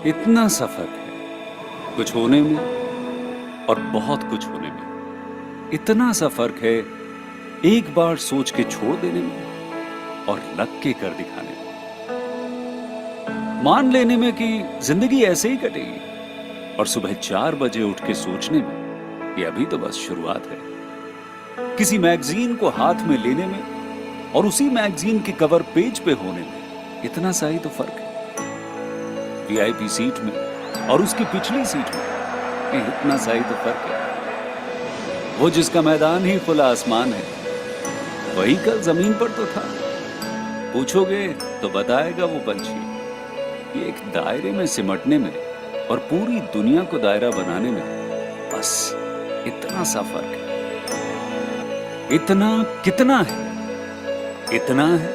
इतना सा फर्क है कुछ होने में और बहुत कुछ होने में। इतना सा फर्क है एक बार सोच के छोड़ देने में और लग के कर दिखाने में। मान लेने में कि जिंदगी ऐसे ही कटेगी और सुबह 4 बजे उठ के सोचने में कि अभी तो बस शुरुआत है। किसी मैगजीन को हाथ में लेने में और उसी मैगजीन के कवर पेज पे होने में इतना सा ही तो फर्क है। वीआईपी सीट में और उसकी पिछली सीट में इतना सा ही तो फर्क है। वो जिसका मैदान ही खुला आसमान है वही कल जमीन पर तो था। पूछोगे तो बताएगा वो पंछी। ये एक दायरे में सिमटने में और पूरी दुनिया को दायरा बनाने में बस इतना सा फर्क है। इतना कितना है? इतना है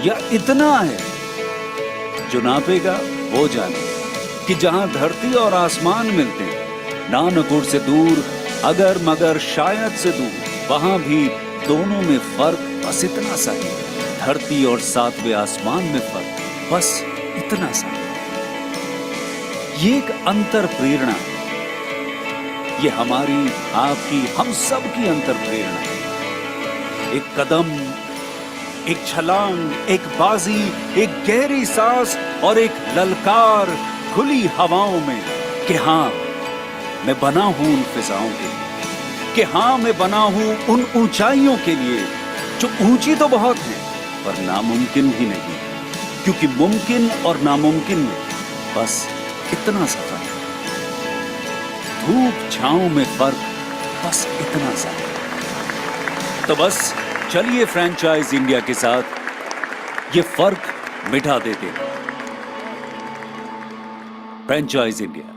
या इतना है? जो नापेगा वो जाने कि जहां धरती और आसमान मिलते हैं, नानकुर से दूर, अगर मगर शायद से दूर, वहां भी दोनों में फर्क बस इतना सा है। धरती और 7वें आसमान में फर्क बस इतना सा है। ये एक अंतर प्रेरणा है। ये हमारी, आपकी, हम सब की अंतर प्रेरणा है। एक कदम, एक छलांग, एक बाजी, एक गहरी सांस और एक ललकार खुली हवाओं में कि हाँ मैं बना हूं उन फिजाओं के लिए, कि हाँ मैं बना हूं उन ऊंचाइयों के लिए जो ऊंची तो बहुत है पर नामुमकिन भी नहीं, क्योंकि मुमकिन और नामुमकिन में बस इतना सा फर्क है। धूप छांव में फर्क बस इतना सा है। तो बस चलिए फ्रेंचाइज इंडिया के साथ ये फर्क मिटा देते हैं। Franchise India.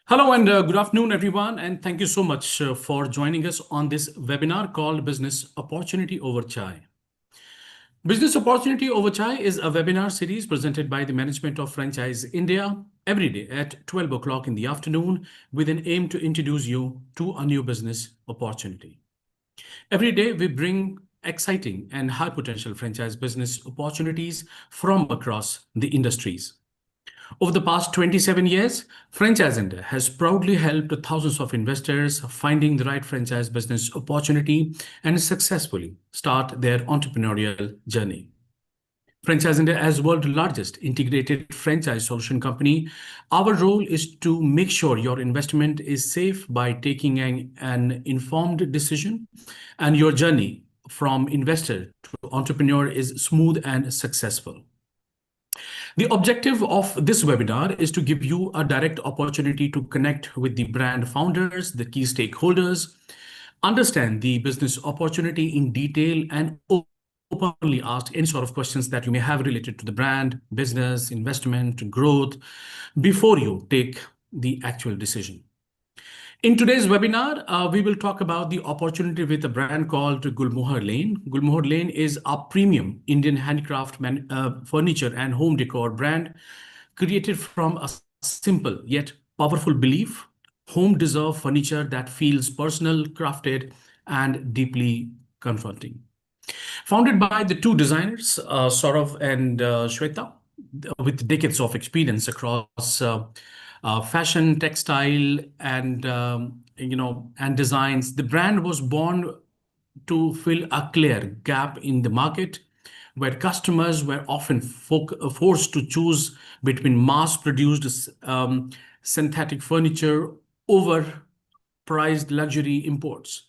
Hello and good afternoon, everyone, and thank you so much for joining us on this webinar called Business Opportunity Over Chai. Business Opportunity Over Chai is a webinar series presented by the management of Franchise India every day at 12 o'clock in the afternoon with an aim to introduce you to a new business opportunity. Every day, we bring exciting and high potential franchise business opportunities from across the industries. Over the past 27 years, Franchise India has proudly helped thousands of investors finding the right franchise business opportunity and successfully start their entrepreneurial journey. Franchise India, as world's largest integrated franchise solution company, our role is to make sure your investment is safe by taking an informed decision and your journey from investor to entrepreneur is smooth and successful. The objective of this webinar is to give you a direct opportunity to connect with the brand founders, the key stakeholders, understand the business opportunity in detail, and openly ask any sort of questions that you may have related to the brand, business, investment, growth, before you take the actual decision. In today's webinar, we will talk about the opportunity with a brand called Gulmohar Lane. Gulmohar Lane is a premium Indian handcraft furniture and home decor brand created from a simple yet powerful belief: home deserve furniture that feels personal, crafted, and deeply confronting. Founded by the two designers, Saurav and Shweta, with decades of experience across fashion, textile, and and designs, the brand was born to fill a clear gap in the market where customers were often forced to choose between mass-produced synthetic furniture over priced luxury imports.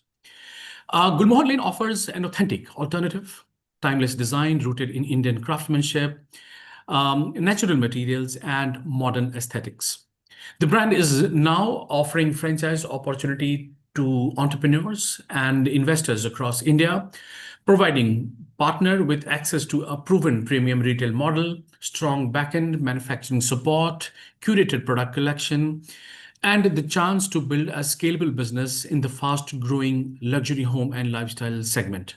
Gulmohar Lane offers an authentic alternative, timeless design rooted in Indian craftsmanship, natural materials, and modern aesthetics. The brand is now offering franchise opportunity to entrepreneurs and investors across India, providing partner with access to a proven premium retail model, strong backend manufacturing support, curated product collection, and the chance to build a scalable business in the fast-growing luxury home and lifestyle segment.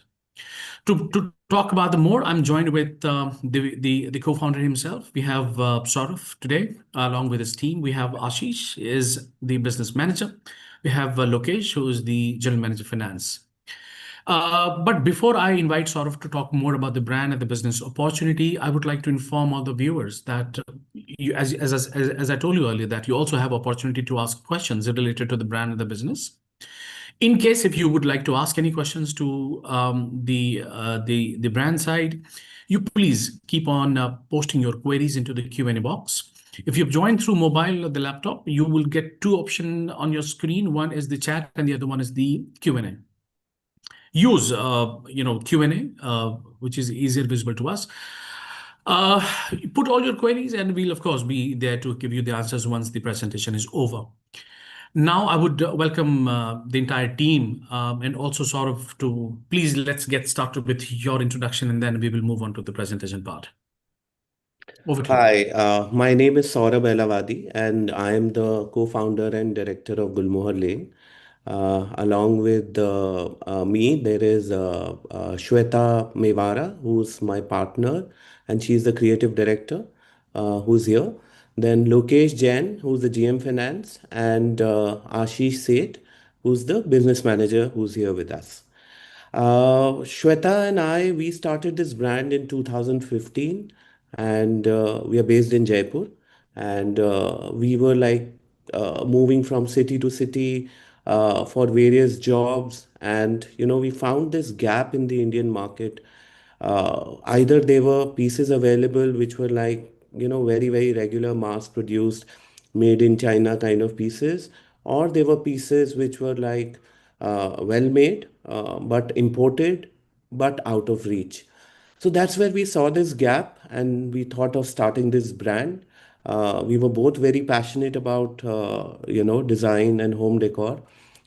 To talk about the more, I'm joined with the co-founder himself. We have Saurav today, along with his team. We have Ashish, is the business manager. We have Lokesh, who is the general manager of finance. But before I invite Saurav to talk more about the brand and the business opportunity, I would like to inform all the viewers that you, as I told you earlier, that you also have opportunity to ask questions related to the brand and the business. In case if you would like to ask any questions to the brand side, you please keep on posting your queries into the Q&A box. If you've joined through mobile or the laptop, you will get two options on your screen. One is the chat, and the other one is the Q&A. Use Q&A, which is easier visible to us. Uh, Put all your queries, and we'll of course be there to give you the answers once the presentation is over. Now, I would welcome the entire team and also sort of to please let's get started with your introduction and then we will move on to the presentation part. Over to you. Hi, my name is Saurabh Elavadi, and I am the co-founder and director of Gulmohar Lane. Along with me, there is Shweta Mewara, who's my partner, and she's the creative director, who's here. Then Lokesh Jain, who's the GM Finance, and Ashish Seth, who's the business manager, who's here with us. Shweta and I, we started this brand in 2015, and we are based in Jaipur. And we were like moving from city to city for various jobs. And, we found this gap in the Indian market. Either there were pieces available which were like, very, very regular mass produced, made in China kind of pieces, or there were pieces which were like well made, but imported, but out of reach. So that's where we saw this gap and we thought of starting this brand. We were both very passionate about, design and home decor.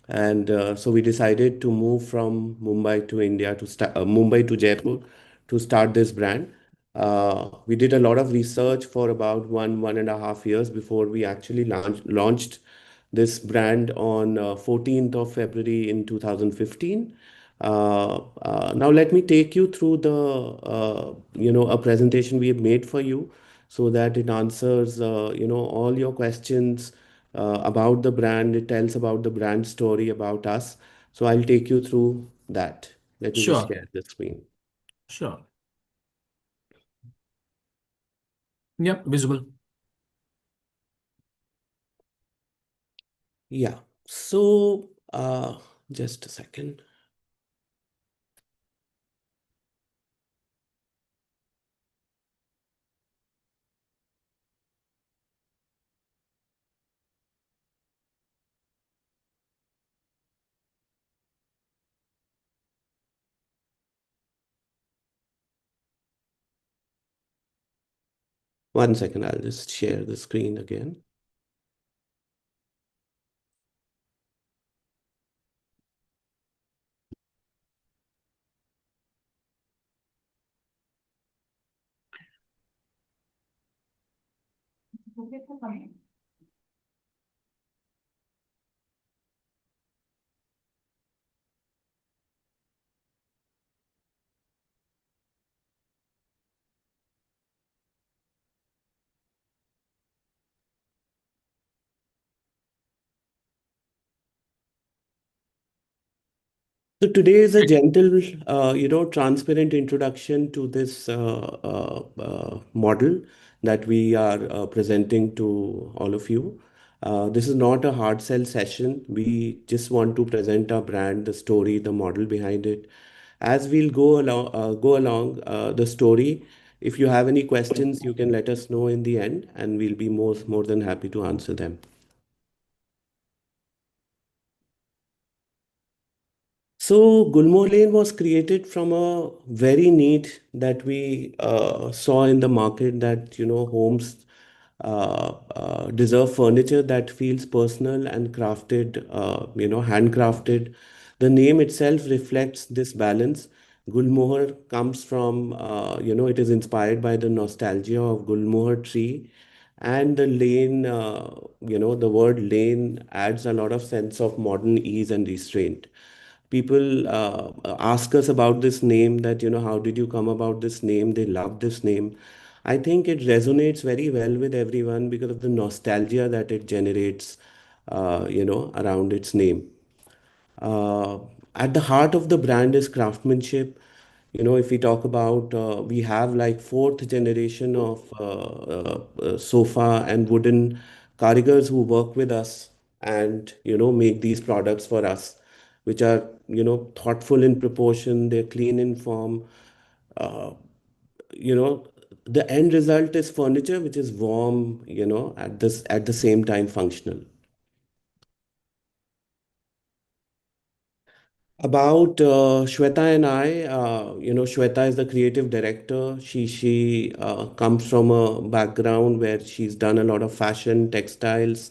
And so we decided to move from Mumbai to India to start, Mumbai to Jaipur to start this brand. We did a lot of research for about 1.5 years before we actually launched this brand on 14th of February in 2015. Now let me take you through a presentation we have made for you so that it answers, all your questions about the brand. It tells about the brand story about us. So I'll take you through that. Let me just Sure, share the screen. sure. Yep, visible. Yeah. So, just a second. One second, I'll just share the screen again. So today is a gentle, transparent introduction to this model that we are presenting to all of you. This is not a hard sell session. We just want to present our brand, the story, the model behind it. As we'll go along the story. If you have any questions, you can let us know in the end, and we'll be more than happy to answer them. So Gulmohar Lane was created from a very need that we saw in the market that homes deserve furniture that feels personal and crafted, handcrafted. The name itself reflects this balance. Gulmohar comes from it is inspired by the nostalgia of Gulmohar tree, and the lane, the word lane adds a lot of sense of modern ease and restraint. People ask us about this name, that how did you come about this name? They love this name. I think it resonates very well with everyone because of the nostalgia that it generates around its name. uh, At the heart of the brand is craftsmanship. If we talk about, we have like fourth generation of sofa and wooden karigars who work with us and, make these products for us, which are, thoughtful in proportion, they're clean in form. Uh, you know, the end result is furniture which is warm, at the same time functional. About Shweta and I, Shweta is the creative director. She comes from a background where she's done a lot of fashion, textiles,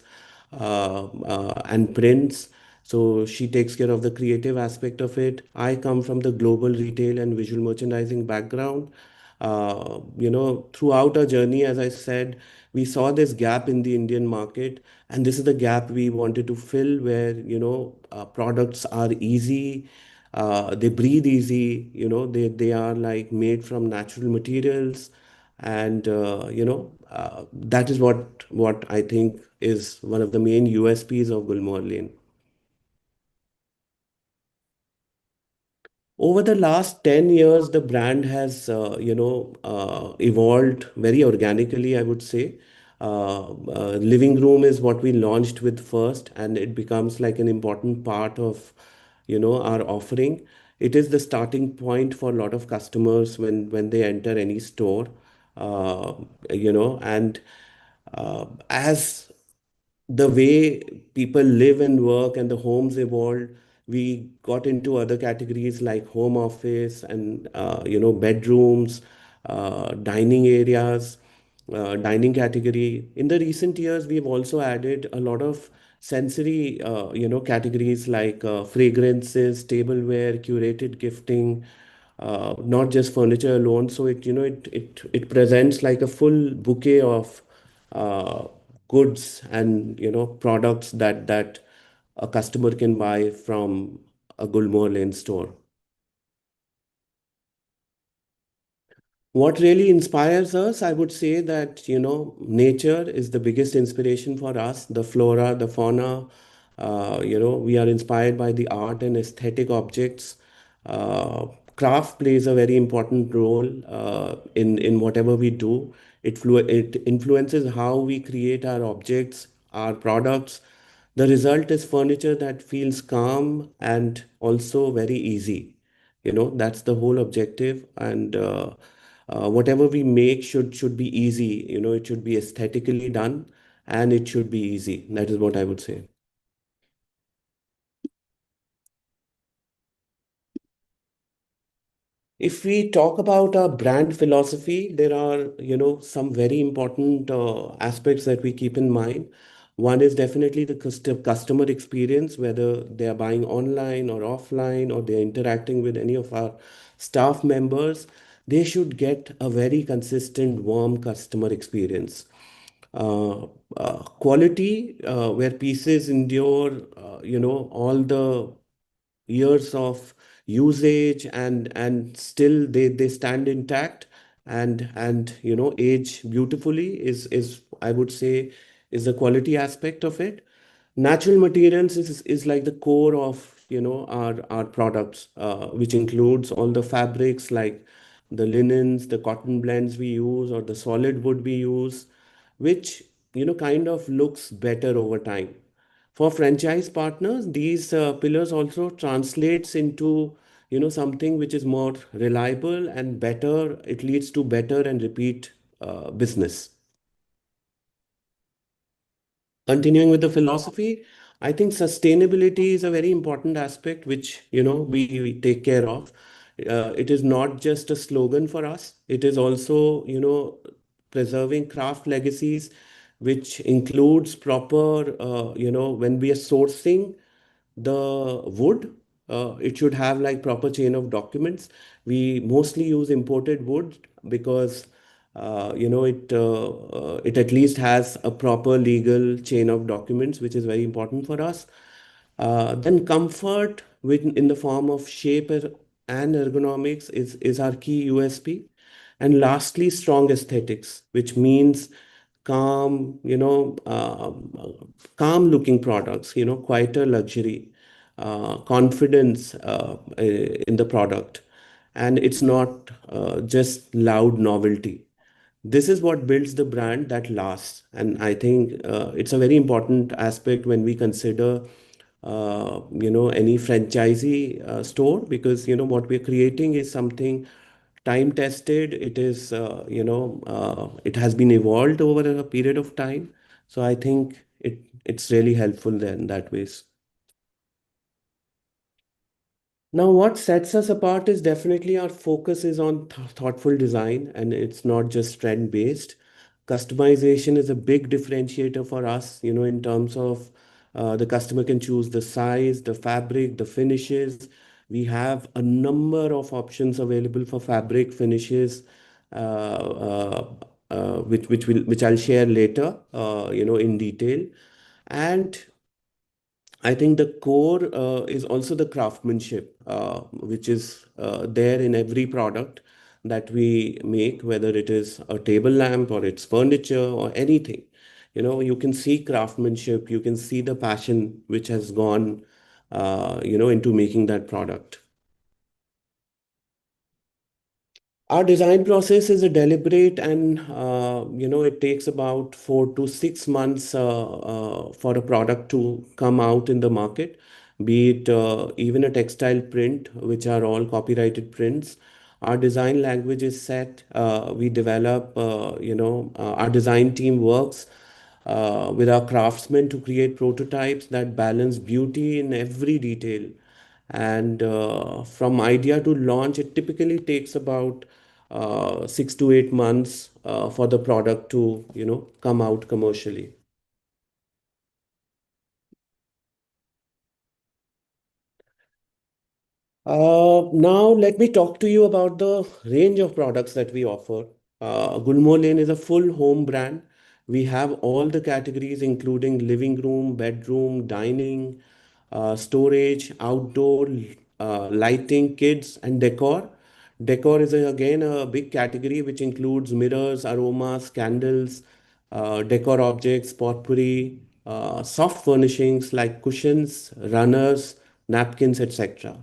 and prints. So she takes care of the creative aspect of it. I come from the global retail and visual merchandising background. Throughout our journey, as I said, we saw this gap in the Indian market, and this is the gap we wanted to fill, where products are easy, they breathe easy, they are like made from natural materials, and that is what I think is one of the main USPs of Gulmohar Lane. Over the last 10 years, the brand has, evolved very organically, I would say. Living room is what we launched with first, and it becomes like an important part of, our offering. It is the starting point for a lot of customers when they enter any store. Uh, and as the way people live and work and the homes evolved, we got into other categories like home office and bedrooms, dining areas, dining category. In the recent years, we've also added a lot of sensory categories like fragrances, tableware, curated gifting, not just furniture alone. So it presents like a full bouquet of uh, goods and products that a customer can buy from a Gulmohar Lane store. What really inspires us, I would say that, nature is the biggest inspiration for us, the flora, the fauna. We are inspired by the art and aesthetic objects. Uh, Craft plays a very important role in whatever we do. It influences how we create our objects, our products. The result is furniture that feels calm and also very easy. That's the whole objective. And whatever we make should be easy. It should be aesthetically done, and it should be easy. That is what I would say. If we talk about our brand philosophy, there are, some very important aspects that we keep in mind. One is definitely the customer experience, whether they are buying online or offline, or they're interacting with any of our staff members, they should get a very consistent, warm customer experience. Uh, Quality, where pieces endure, all the years of usage, and still they stand intact and age beautifully, is I would say is the quality aspect of it. Natural materials is like the core of our products, which includes all the fabrics like the linens, the cotton blends we use, or the solid wood we use, which kind of looks better over time. For franchise partners, these pillars also translates into something which is more reliable and better. It leads to better and repeat business. Continuing with the philosophy, I think sustainability is a very important aspect which we take care of. It is not just a slogan for us. It is also preserving craft legacies, which includes proper when we are sourcing the wood, it should have like proper chain of documents. We mostly use imported wood because it at least has a proper legal chain of documents, which is very important for us. Then comfort in the form of shape and ergonomics is our key USP. And lastly, strong aesthetics, which means calm, calm looking products, quieter luxury. confidence in the product, and it's not just loud novelty. This is what builds the brand that lasts, and I think it's a very important aspect when we consider any franchisee store, because what we're creating is something time tested. It is it has been evolved over a period of time, so I think it's really helpful then that ways. Now, what sets us apart is definitely our focus is on thoughtful design, and it's not just trend based. Customization is a big differentiator for us, in terms of the customer can choose the size, the fabric, the finishes. We have a number of options available for fabric finishes, which I'll share later, in detail. And I think the core is also the craftsmanship, which is there in every product that we make, whether it is a table lamp or it's furniture or anything. You can see craftsmanship, you can see the passion which has gone, into making that product. Our design process is a deliberate, and it takes about 4 to 6 months for a product to come out in the market, be it even a textile print, which are all copyrighted prints. Our design language is set. We develop, our design team works with our craftsmen to create prototypes that balance beauty in every detail. And from idea to launch, it typically takes about 6 to 8 months for the product to come out commercially. Now let me talk to you about the range of products that we offer. Gulmohar Lane is a full home brand. We have all the categories, including living room, bedroom, dining, storage, outdoor, lighting, kids, and decor. Decor is again a big category which includes mirrors, aromas, candles, decor objects, potpourri, soft furnishings like cushions, runners, napkins, etc.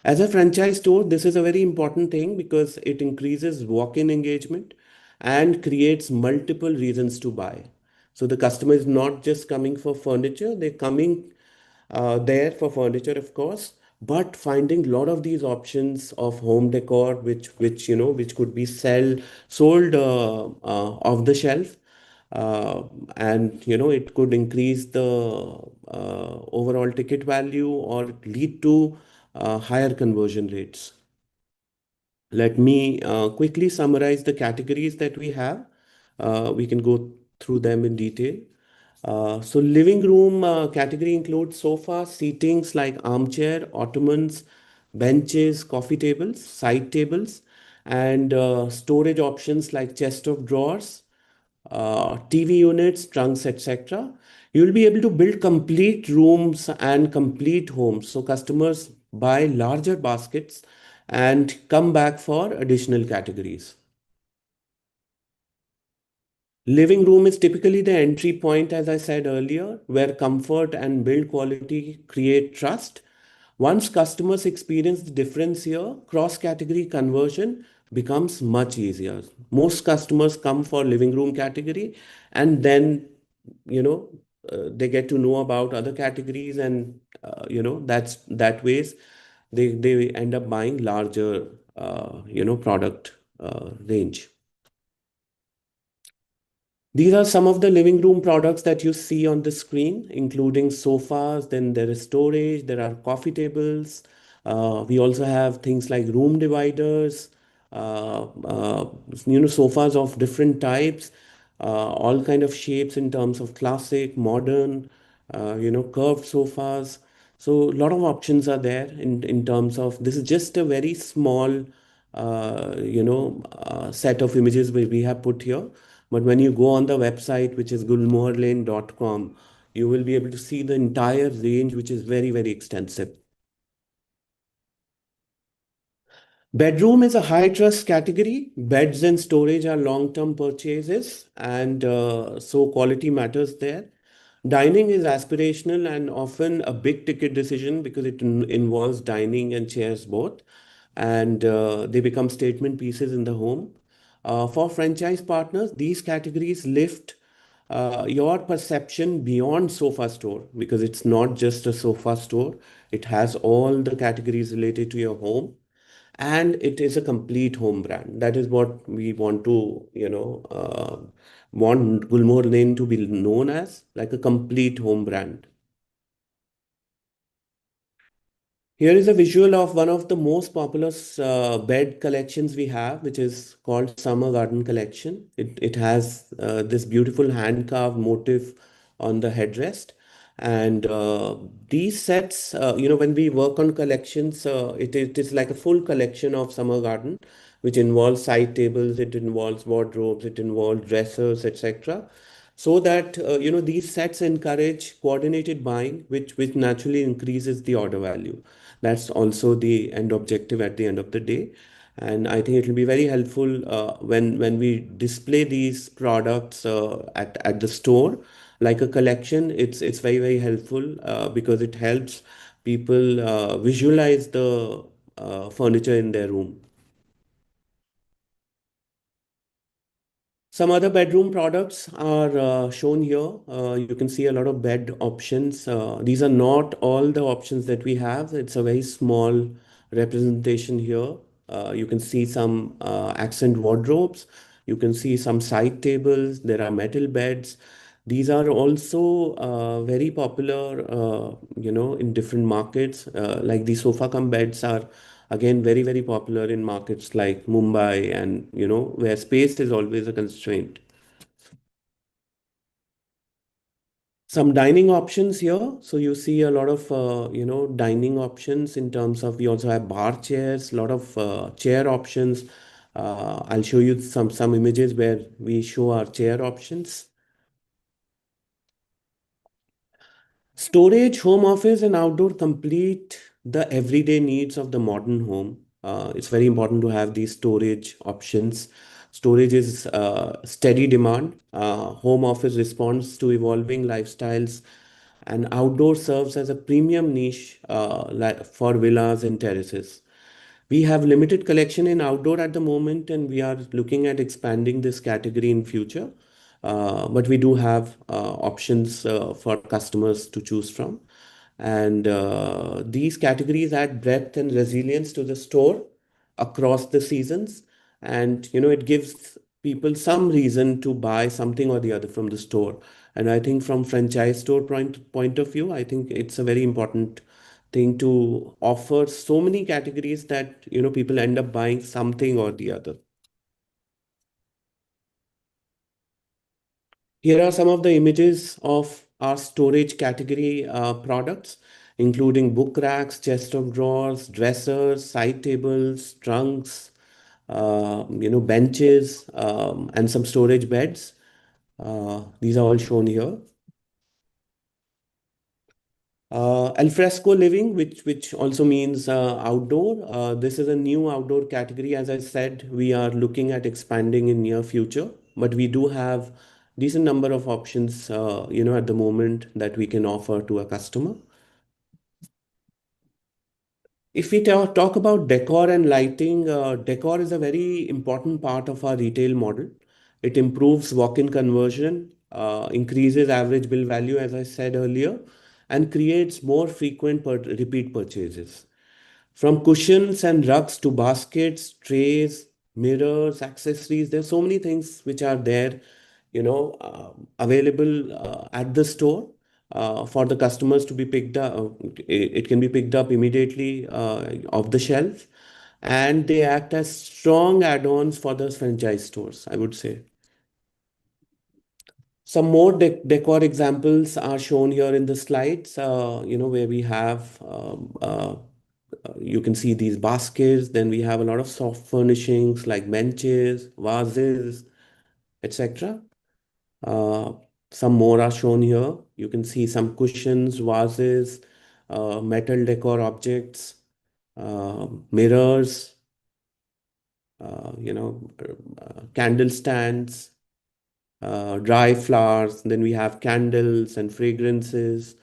As a franchise store, this is a very important thing because it increases walk-in engagement and creates multiple reasons to buy. So the customer is not just coming for furniture, they're coming there for furniture, of course, but finding a lot of these options of home decor, which could be sold off the shelf, and it could increase the overall ticket value or lead to higher conversion rates. Let me quickly summarize the categories that we have. We can go through them in detail. So living room category includes sofas, seatings like armchair, ottomans, benches, coffee tables, side tables, and storage options like chest of drawers, TV units, trunks, etc. You will be able to build complete rooms and complete homes. So customers buy larger baskets and come back for additional categories. Living room is typically the entry point, as I said earlier, where comfort and build quality create trust. Once customers experience the difference here, cross-category conversion becomes much easier. Most customers come for living room category, and then you know they get to know about other categories, and that's that ways they end up buying larger product range. These are some of the living room products that you see on the screen, including sofas. Then there is storage, there are coffee tables. We also have things like room dividers, sofas of different types, all kind of shapes in terms of classic, modern, curved sofas. So a lot of options are there in terms of this is just a very small, set of images we have put here. But when you go on the website, which is gulmoharlane.com, you will be able to see the entire range, which is very, very extensive. Bedroom is a high trust category. Beds and storage are long-term purchases, and so quality matters there. Dining is aspirational and often a big ticket decision because it involves dining and chairs both, and they become statement pieces in the home. For franchise partners, these categories lift your perception beyond sofa store because it's not just a sofa store. It has all the categories related to your home, and it is a complete home brand. That is what we want to, want Gulmohar Lane to be known as, like a complete home brand. Here is a visual of one of the most popular bed collections we have, which is called Summer Garden Collection. It has this beautiful hand carved motif on the headrest. And these sets, when we work on collections, it is like a full collection of Summer Garden, which involves side tables, it involves wardrobes, it involves dressers, etc. So that these sets encourage coordinated buying, which naturally increases the order value. That's also the end objective at the end of the day. And I think it will be very helpful when we display these products at the store, like a collection. It's very, very helpful because it helps people visualize the furniture in their room. Some other bedroom products are shown here. You can see a lot of bed options. These are not all the options that we have. It's a very small representation here. You can see some accent wardrobes. You can see some side tables. There are metal beds. These are also very popular, in different markets. Like the sofa cum beds are again very, very popular in markets like Mumbai, and where space is always a constraint. Some dining options here. So you see a lot of dining options in terms of, we also have bar chairs, a lot of chair options. I'll show you some images where we show our chair options. Storage, home office, and outdoor complete the everyday needs of the modern home. It's very important to have these storage options. Storage is steady demand. Home office responds to evolving lifestyles, and outdoor serves as a premium niche for villas and terraces. We have limited collection in outdoor at the moment, and we are looking at expanding this category in future. But we do have options for customers to choose from. And these categories add breadth and resilience to the store across the seasons. And, it gives people some reason to buy something or the other from the store. And I think from franchise store point of view, I think it's a very important thing to offer so many categories that people end up buying something or the other. Here are some of the images of our storage category products, including book racks, chest of drawers, dressers, side tables, trunks, benches, and some storage beds. These are all shown here. Alfresco living, which also means outdoor. This is a new outdoor category. As I said, we are looking at expanding in near future, but we do have decent number of options, at the moment that we can offer to a customer. If we talk about decor and lighting, decor is a very important part of our retail model. It improves walk-in conversion, increases average bill value, as I said earlier, and creates more frequent repeat purchases. From cushions and rugs to baskets, trays, mirrors, accessories, there's so many things which are there, available at the store for the customers to be picked up. It can be picked up immediately off the shelf, and they act as strong add-ons for the franchise stores, I would say. Some more decor examples are shown here in the slides, where we have, you can see these baskets. Then we have a lot of soft furnishings like benches, vases, etc. Uh, some more are shown here. You can see some cushions, vases, metal decor objects, mirrors, candle stands, dry flowers, then we have candles and fragrances.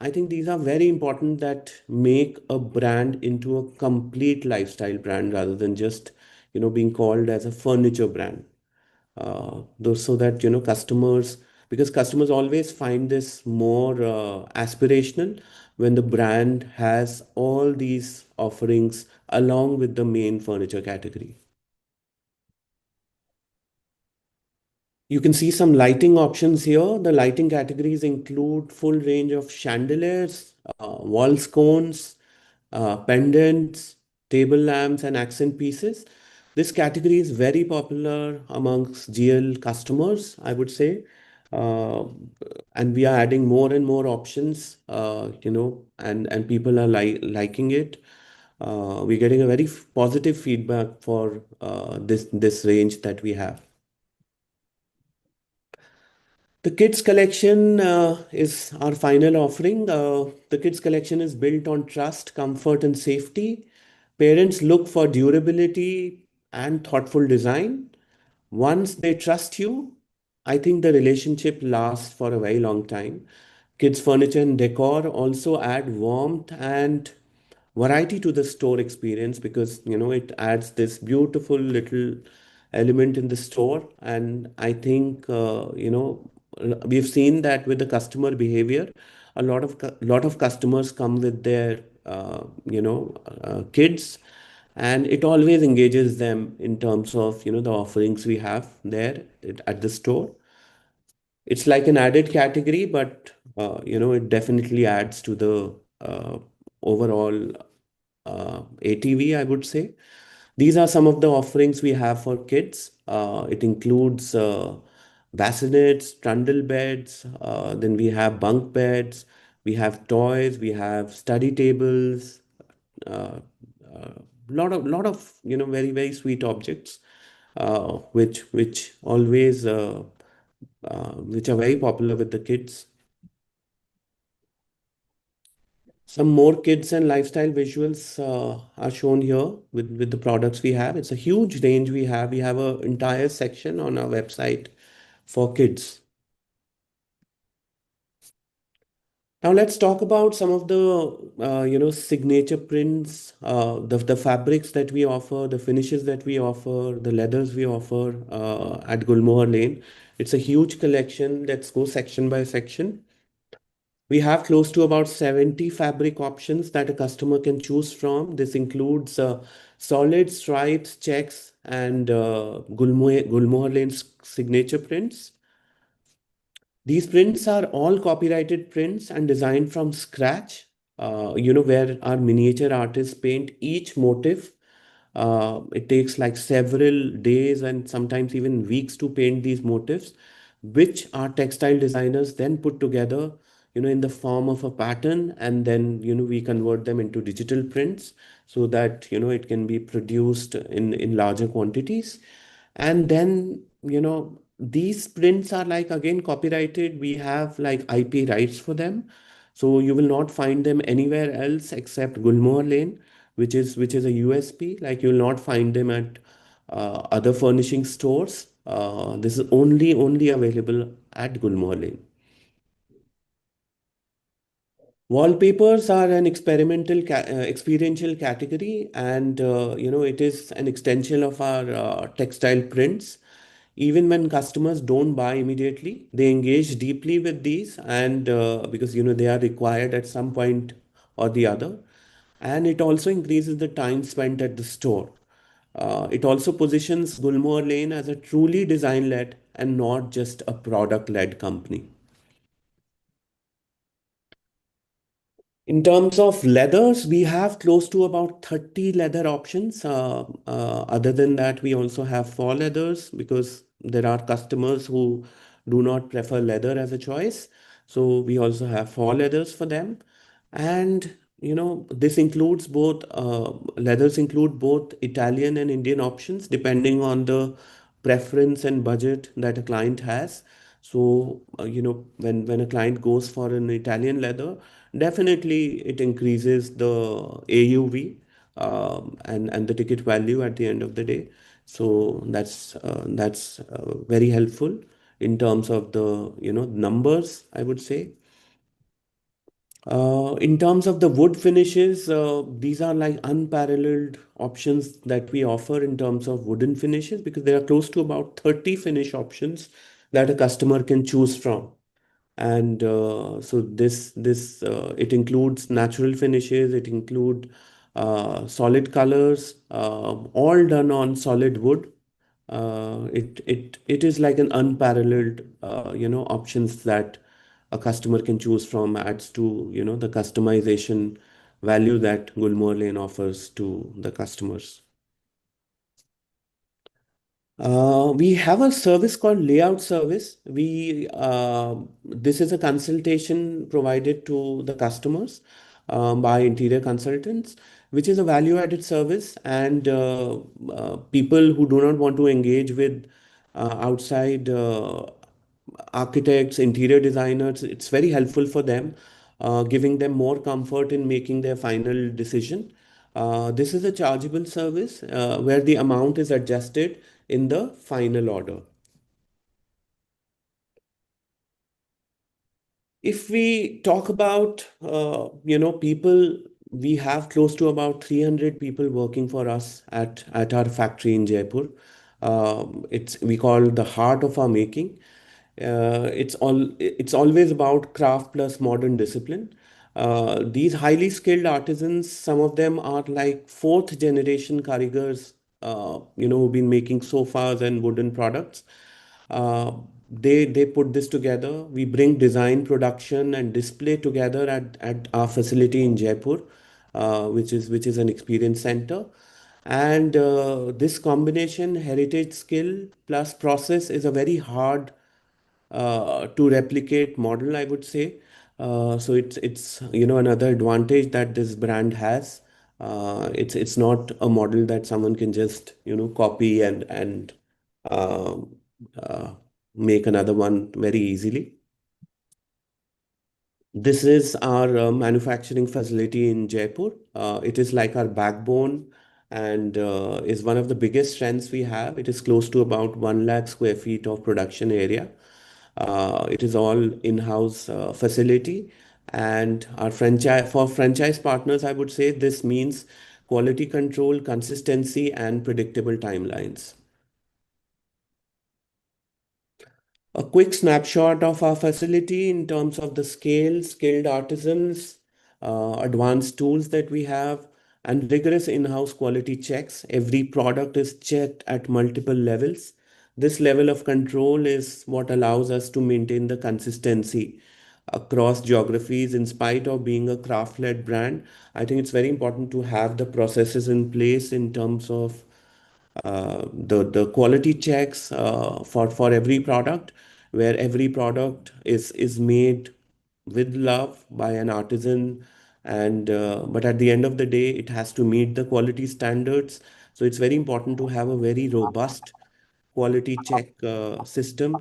I think these are very important that make a brand into a complete lifestyle brand rather than just, being called as a furniture brand. Those so that customers, because customers always find this more aspirational when the brand has all these offerings along with the main furniture category. You can see some lighting options here. The lighting categories include full range of chandeliers, wall scones, pendants, table lamps, and accent pieces. This category is very popular amongst GL customers, I would say. Uh, and we are adding more and more options, and people are liking it. We're getting a very positive feedback for this range that we have. The kids collection is our final offering. The kids collection is built on trust, comfort, and safety. Parents look for durability and thoughtful design. Once they trust you, I think the relationship lasts for a very long time. Kids furniture and decor also add warmth and variety to the store experience because it adds this beautiful little element in the store. And I think we've seen that with the customer behavior, a lot of customers come with their kids, and it always engages them in terms of the offerings we have there at the store. It's like an added category, but it definitely adds to the overall ATV, I would say. These are some of the offerings we have for kids. It includes bassinets, trundle beds, then we have bunk beds, we have toys, we have study tables, uh, lot of very very sweet objects, which are very popular with the kids. Some more kids and lifestyle visuals are shown here with the products we have. It's a huge range we have. We have an entire section on our website for kids. Now let's talk about some of the signature prints, the fabrics that we offer, the finishes that we offer, the leathers we offer at Gulmohar Lane. It's a huge collection. Let's go section by section. We have close to about 70 fabric options that a customer can choose from. This includes solid stripes, checks, and Gulmohar Lane's signature prints. These prints are all copyrighted prints and designed from scratch, where our miniature artists paint each motif. It takes like several days and sometimes even weeks to paint these motifs, which our textile designers then put together, in the form of a pattern, and then, we convert them into digital prints so that, it can be produced in larger quantities. And then, these prints are like again copyrighted. We have like IP rights for them. So you will not find them anywhere else except Gulmohar Lane, which is a USP. Like you will not find them at other furnishing stores. This is only available at Gulmohar Lane. Wallpapers are an experiential category, and it is an extension of our textile prints. Even when customers don't buy immediately, they engage deeply with these, and because they are required at some point or the other, and it also increases the time spent at the store. It also positions Gulmohar Lane as a truly design-led and not just a product-led company. In terms of leathers, we have close to about 30 leather options. Other than that, we also have fall leathers because there are customers who do not prefer leather as a choice. So we also have fall leathers for them. And this includes both leathers include both Italian and Indian options depending on the preference and budget that a client has. So when a client goes for an Italian leather, definitely it increases the AUV, and the ticket value at the end of the day. So that's very helpful. in terms of the, numbers, I would say. In terms of the wood finishes, these are like unparalleled options that we offer in terms of wooden finishes, because there are close to about 30 finish options that a customer can choose from. And so this it includes natural finishes, it include solid colors, all done on solid wood. It is like an unparalleled options that a customer can choose from, adds to the customization value that Gulmohar Lane offers to the customers. We have a service called layout service. This is a consultation provided to the customers by interior consultants, which is a value-added service. And people who do not want to engage with outside architects, interior designers, it's very helpful for them, giving them more comfort in making their final decision. This is a chargeable service where the amount is adjusted in the final order. If we talk about, people, we have close to about 300 people working for us at our factory in Jaipur. We call the heart of our making. It's always about craft plus modern discipline. These highly skilled artisans, some of them are like fourth generation karigars, who've been making sofas and wooden products. Uh, they put this together. We bring design, production, and display together at our facility in Jaipur, which is an experience center. And this combination, heritage skill plus process, is a very hard to replicate model, I would say. So it's another advantage that this brand has. It's not a model that someone can just copy and uh, uh, make another one very easily. This is our manufacturing facility in Jaipur. It is like our backbone and is one of the biggest strengths we have. It is close to about 1 lakh square feet of production area. It is all in-house facility. And our franchise partners, I would say this means quality control, consistency, and predictable timelines. A quick snapshot of our facility in terms of the scale, skilled artisans, advanced tools that we have, and rigorous in-house quality checks. Every product is checked at multiple levels. This level of control is what allows us to maintain the consistency across geographies in spite of being a craft-led brand. I think it's very important to have the processes in place in terms of the quality checks for every product, where every product is made with love by an artisan, and but at the end of the day it has to meet the quality standards. So it's very important to have a very robust quality check system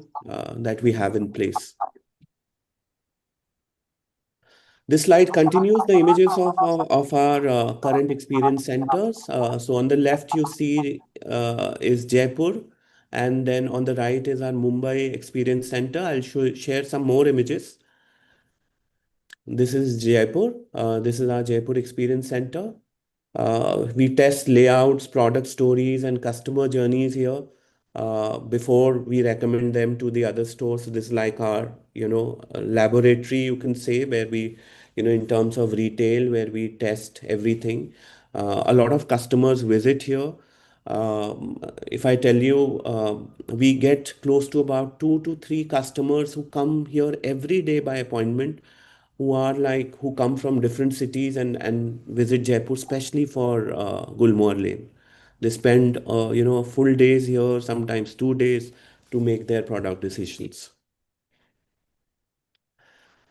that we have in place. This slide continues the images of our current experience centers. So on the left, you see is Jaipur, and then on the right is our Mumbai Experience Center. Share some more images. This is Jaipur. This is our Jaipur Experience Center. We test layouts, product stories, and customer journeys here before we recommend them to the other stores. So this is like our, laboratory, you can say, where we, in terms of retail, where we test everything. A lot of customers visit here. If I tell you, we get close to about 2 to 3 customers who come here every day by appointment, who come from different cities and visit Jaipur, especially for Gulmohar Lane. They spend full days here, sometimes 2 days, to make their product decisions.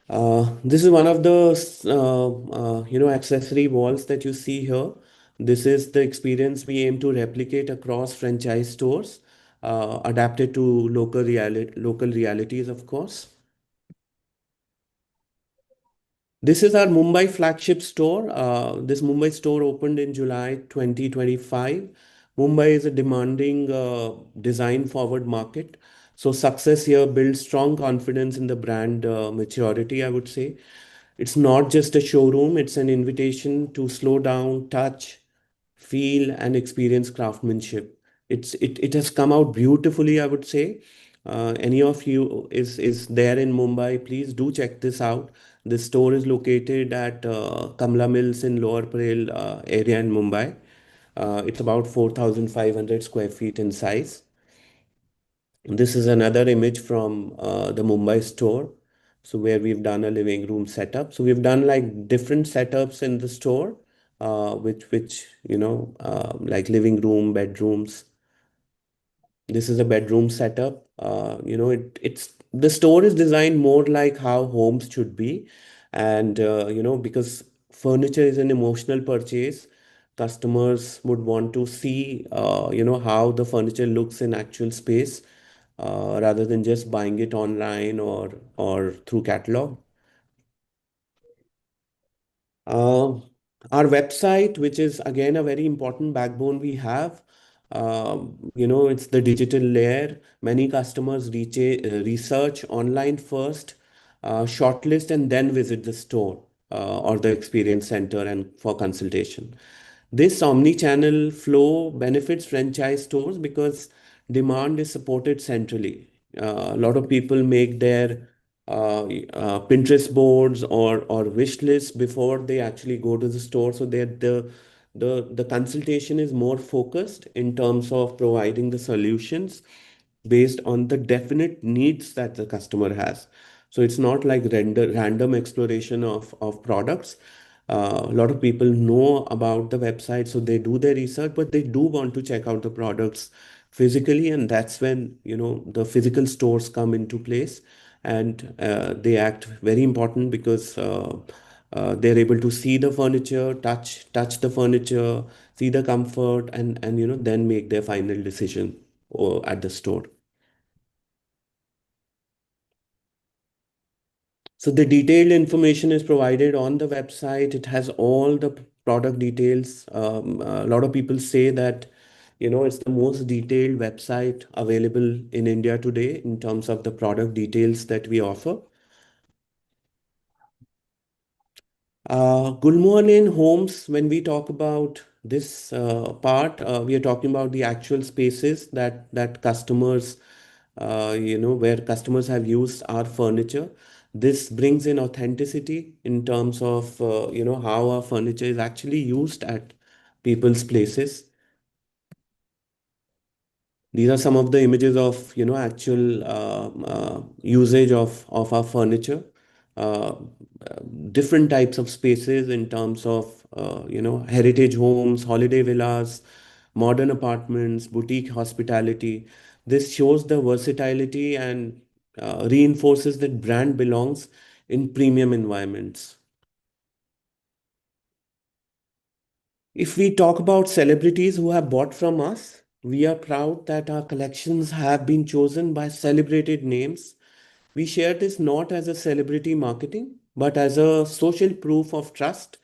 This is one of the accessory walls that you see here. This is the experience we aim to replicate across franchise stores, adapted to local realities, of course. This is our Mumbai flagship store. This Mumbai store opened in July 2025. Mumbai is a demanding design forward market. So success here builds strong confidence in the brand maturity, I would say. It's not just a showroom, it's an invitation to slow down, touch, feel, and experience craftsmanship. It has come out beautifully, I would say. Any of you is there in Mumbai, please do check this out. This store is located at Kamla Mills in Lower Parel area in Mumbai. It's about 4,500 square feet in size. This is another image from the Mumbai store. So where we've done a living room setup. So we've done like different setups in the store, which like living room, bedrooms. This is a bedroom setup. It's the store is designed more like how homes should be, and because furniture is an emotional purchase, customers would want to see how the furniture looks in actual space, rather than just buying it online or through catalog. Uh, our website, which is again a very important backbone we have, it's the digital layer. Many customers research online first, shortlist, and then visit the store or the experience center and for consultation. This omni-channel flow benefits franchise stores because demand is supported centrally. A lot of people make their Pinterest boards or wish lists before they actually go to the store. So that the consultation is more focused in terms of providing the solutions based on the definite needs that the customer has. So it's not like random exploration of products. A lot of people know about the website, so they do their research, but they do want to check out the products physically, and that's when the physical stores come into place, and they act very important because they're able to see the furniture, touch the furniture, see the comfort, and then make their final decision at the store. So the detailed information is provided on the website. It has all the product details. A lot of people say that, it's the most detailed website available in India today in terms of the product details that we offer. Gulmohar Lane Homes, when we talk about this part, we are talking about the actual spaces that customers, where customers have used our furniture. This brings in authenticity in terms of, how our furniture is actually used at people's places. These are some of the images of actual usage of our furniture. Uh, Different types of spaces in terms of heritage homes, holiday villas, modern apartments, boutique hospitality. This shows the versatility and reinforces that brand belongs in premium environments. If we talk about celebrities who have bought from us, we are proud that our collections have been chosen by celebrated names. We share this not as a celebrity marketing, but as a social proof of trust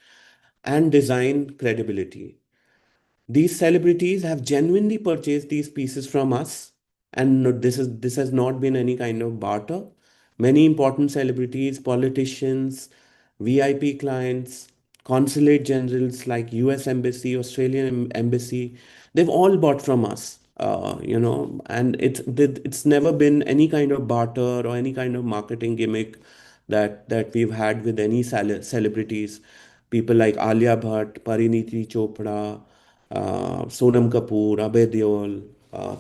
and design credibility. These celebrities have genuinely purchased these pieces from us, and this has not been any kind of barter. Many important celebrities, politicians, VIP clients, consulate generals like US Embassy, Australian Embassy, they've all bought from us. And it's never been any kind of barter or any kind of marketing gimmick that we've had with any celebrities. People like Alia Bhatt, Pariniti Chopra, Sonam Kapoor, Abhay Deol,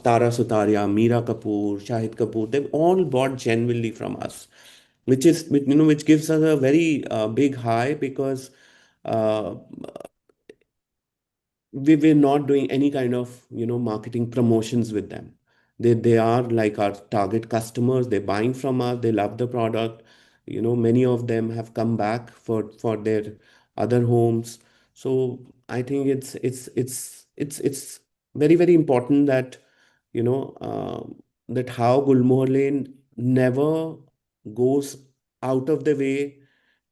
Tara Sutaria, Meera Kapoor, Shahid Kapoor, they've all bought genuinely from us, which gives us a very big high because uh, we're not doing any kind of marketing promotions with them. They are like our target customers. They're buying from us. They love the product. Many of them have come back for their other homes. So I think it's very, very important that that how Gulmohar Lane never goes out of the way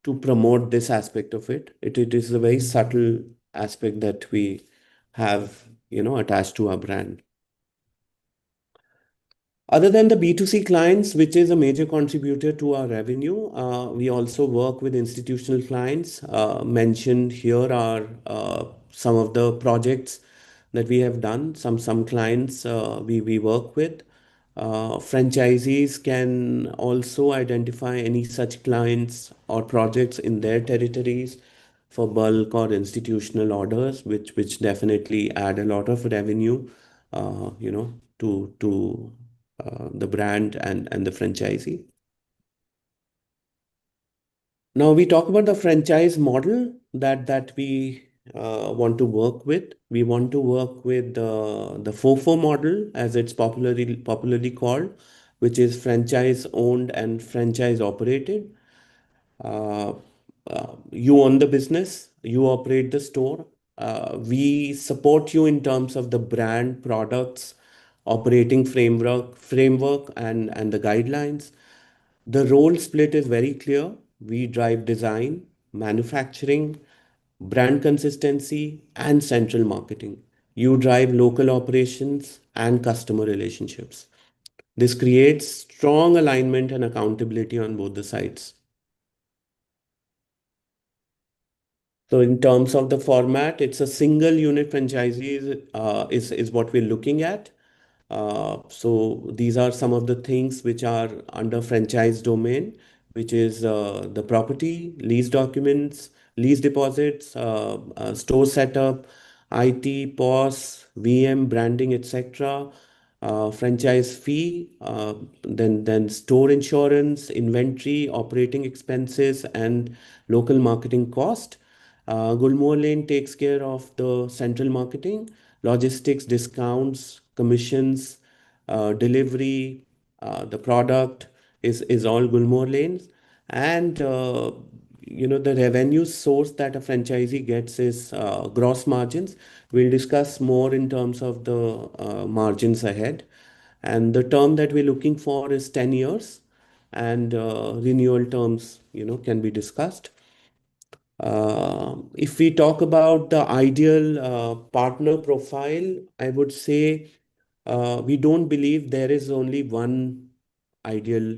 to promote this aspect of it is a very subtle aspect that we have attached to our brand. Other than the B2C clients, which is a major contributor to our revenue, we also work with institutional clients. Mentioned here are some of the projects that we have done. Some clients we work with. Franchisees can also identify any such clients or projects in their territories for bulk or institutional orders, which definitely add a lot of revenue, to the brand and the franchisee. Now we talk about the franchise model that we want to work with. We want to work with the FOFO model, as it's popularly called, which is franchise owned and franchise operated. Uh, you own the business, you operate the store. We support you in terms of the brand, products, operating framework and the guidelines. The role split is very clear. We drive design, manufacturing, brand consistency, and central marketing. You drive local operations and customer relationships. This creates strong alignment and accountability on both the sides. So in terms of the format, it's a single unit franchisee is what we're looking at. So these are some of the things which are under franchise domain, which is the property, lease documents, lease deposits, store setup, IT, POS, VM, branding, etc. Franchise fee, then store insurance, inventory, operating expenses, and local marketing cost. Gulmohar Lane takes care of the central marketing, logistics, discounts, commissions, delivery, the product is all Gulmohar Lanes. And the revenue source that a franchisee gets is gross margins. We'll discuss more in terms of the margins ahead. And the term that we're looking for is 10 years, and renewal terms, can be discussed. If we talk about the ideal partner profile, I would say we don't believe there is only one ideal,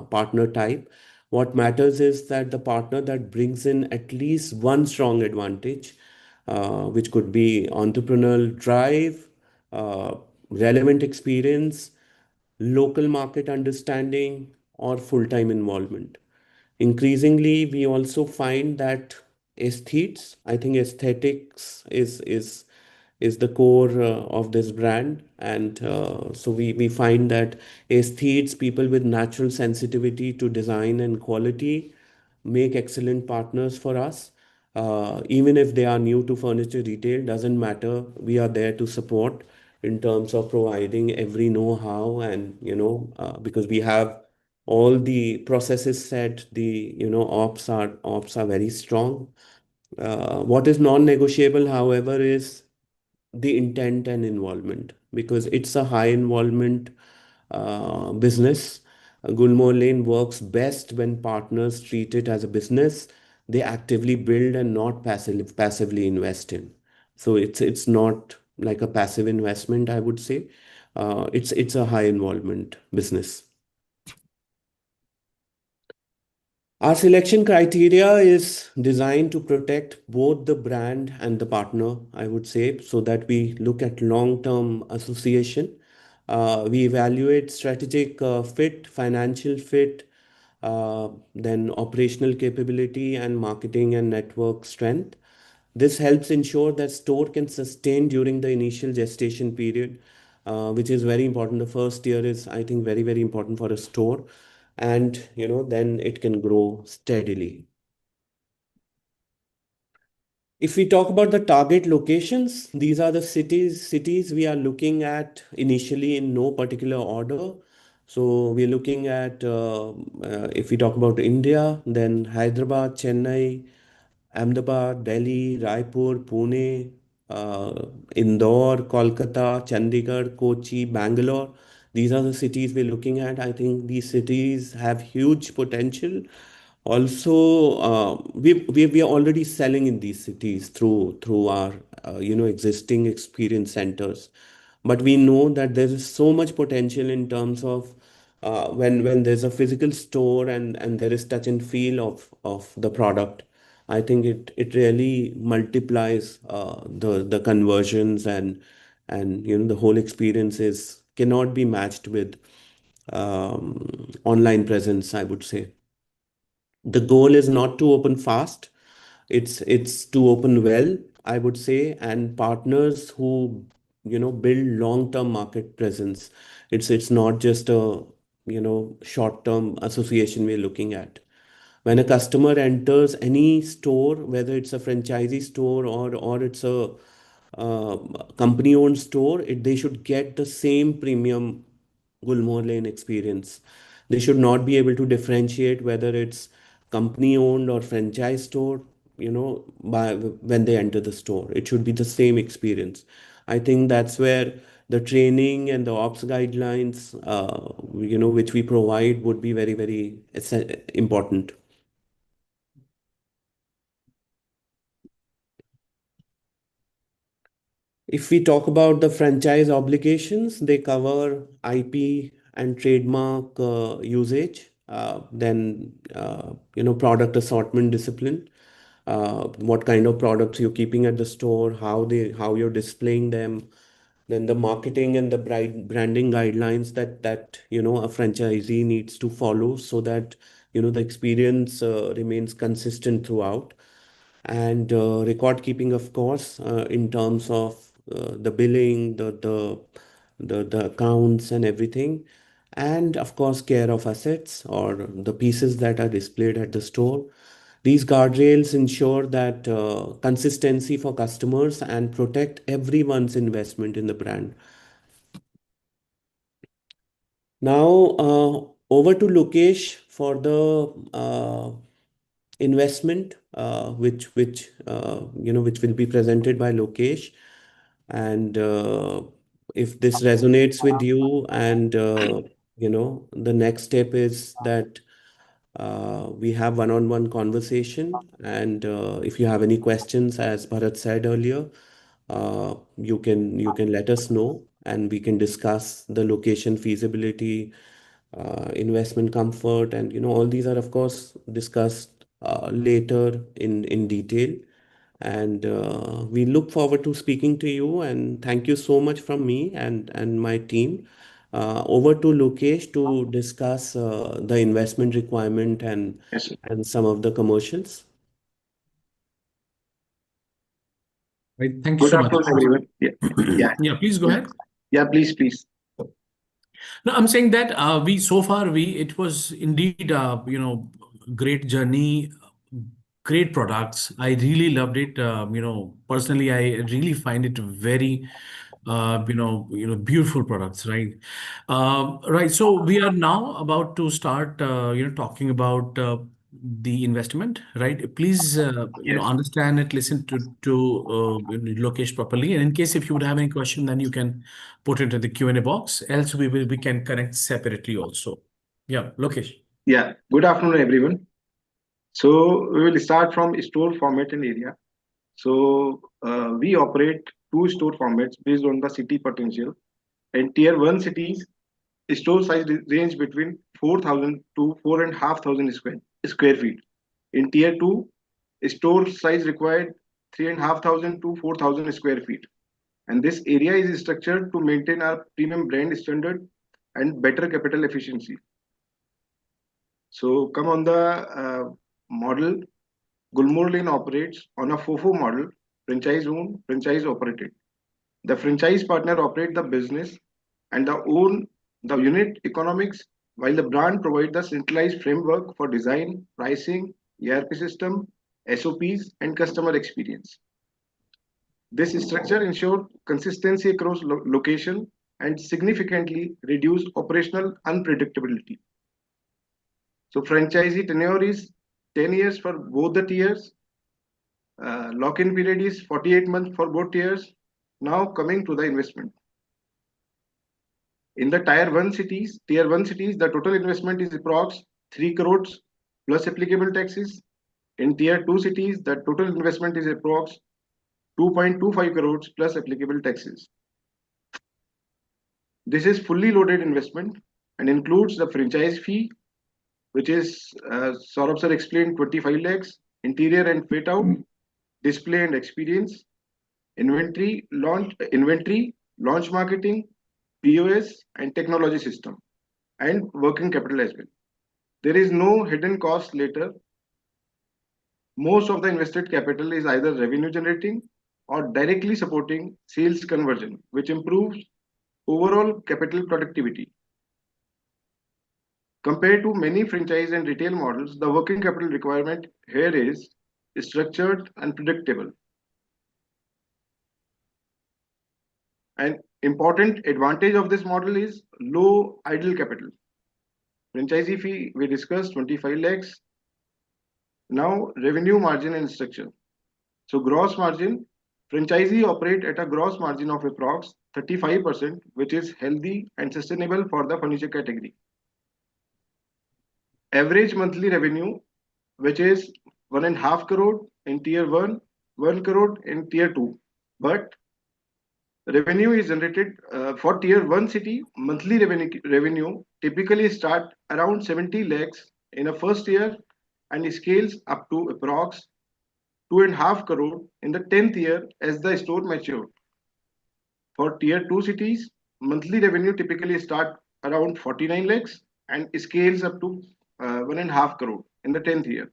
partner type. What matters is that the partner that brings in at least one strong advantage, which could be entrepreneurial drive, uh, relevant experience, local market understanding, or full-time involvement. Increasingly, we also find that I think aesthetics is the core of this brand, and so we find that aesthetes, people with natural sensitivity to design and quality, make excellent partners for us. Even if they are new to furniture retail, doesn't matter. We are there to support in terms of providing every know-how, and because we have all the processes set, the ops are very strong. What is non-negotiable, however, is the intent and involvement, because it's a high involvement business. Gulmohar Lane works best when partners treat it as a business. They actively build and not passively invest in. So it's not like a passive investment, I would say. It's a high involvement business. Our selection criteria is designed to protect both the brand and the partner, I would say, so that we look at long-term association. We evaluate strategic fit, financial fit, then operational capability and marketing and network strength. This helps ensure that store can sustain during the initial gestation period, which is very important. The first year is, I think, very, very important for a store, and then it can grow steadily. If we talk about the target locations, these are the cities we are looking at initially in no particular order. So we're looking at, if we talk about India, then Hyderabad, Chennai, Ahmedabad, Delhi, Raipur, Pune, Indore, Kolkata, Chandigarh, Kochi, Bangalore. These are the cities we're looking at. I think these cities have huge potential. Also, we are already selling in these cities through our existing experience centers. But we know that there is so much potential in terms of when there's a physical store and there is touch and feel of the product. I think it really multiplies the conversions, and the whole experience is cannot be matched with online presence, I would say. The goal is not to open fast, it's to open well, I would say, and partners who build long term market presence. It's not just a short term association we're looking at. When a customer enters any store, whether it's a franchisee store or it's a company owned store, they should get the same premium Gulmohar Lane experience. They should not be able to differentiate whether it's company owned or franchise store, by when they enter the store. It should be the same experience. I think that's where the training and the ops guidelines, which we provide, would be very, very important. If we talk about the franchise obligations, they cover IP and trademark usage, then product assortment discipline, what kind of products you're keeping at the store, how you're displaying them, then the marketing and the branding guidelines that a franchisee needs to follow so that the experience remains consistent throughout, and record keeping, of course, in terms of the billing, the accounts and everything, and of course care of assets or the pieces that are displayed at the store. These guardrails ensure that consistency for customers and protect everyone's investment in the brand. Now, over to Lokesh for the investment, which will be presented by Lokesh. And if this resonates with you, and the next step is that we have one-on-one conversation. And if you have any questions, as Bharat said earlier, you can let us know, and we can discuss the location feasibility, investment comfort, and all these are of course discussed later in detail. And we look forward to speaking to you, and thank you so much from me and my team. Over to Lokesh to discuss the investment requirement and Yes, sir. and some of the commercials. Right. Thank you Good so much. afternoon, everyone. Yeah, Yeah, please go yeah, ahead. yeah. Please. No, I'm saying that it was indeed great journey, great products. I really loved it. Personally, I really find it very beautiful products, right? Right. So we are now about to start talking about the investment, right? Please Yes. understand it, listen to Lokesh properly, and in case if you would have any question, then you can put it in the Q&A box. Else we can connect separately also. Yeah, Lokesh. Yeah. Good afternoon, everyone. So we will start from store format and area. So we operate two store formats based on the city potential. And tier one cities, store size range between 4,000 to 4,500 square feet. In tier two, store size required 3,500 to 4,000 square feet. And this area is structured to maintain our premium brand standard and better capital efficiency. So come on the model. Gulmohar Lane operates on a FOFO model, franchise owned, franchise operated. The franchise partner operate the business and own the unit economics, while the brand provide the centralized framework for design, pricing, ERP system, SOPs, and customer experience. This structure ensures consistency across location and significantly reduce operational unpredictability. So franchisee tenure is 10 years for both the tiers. Lock-in period is 48 months for both tiers. Now coming to the investment. In the tier 1 cities, the total investment is approx 3 crores plus applicable taxes. In tier 2 cities, the total investment is approx 2.25 crores plus applicable taxes. This is fully loaded investment and includes the franchise fee, which is, Saurabh sir explained, 25 lakhs, interior and fit out, display and experience, inventory, launch marketing, POS, and technology system, and working capital as well. There is no hidden cost later. Most of the invested capital is either revenue generating or directly supporting sales conversion, which improves overall capital productivity. Compared to many franchise and retail models, the working capital requirement here is structured and predictable. An important advantage of this model is low idle capital. Franchisee fee we discussed 25 lakhs. Now revenue margin and structure. So gross margin, franchisee operate at a gross margin of approx 35%, which is healthy and sustainable for the furniture category. Average monthly revenue, which is 1.5 crore in tier 1, 1 crore in tier 2. But revenue is generated for tier 1 city. Monthly revenue typically start around 70 lakhs in a first year and scales up to approx 2.5 crore in the 10th year as the store matures. For tier 2 cities, monthly revenue typically start around 49 lakhs and scales up to 1.5 crore in the 10th year.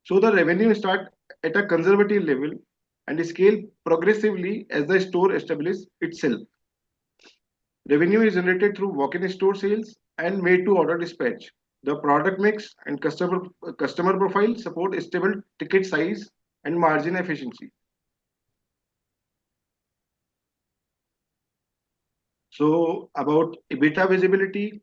So the revenue start at a conservative level and scale progressively as the store establishes itself. Revenue is generated through walk-in store sales and made-to-order dispatch. The product mix and customer profile support stable ticket size and margin efficiency. So about EBITDA visibility,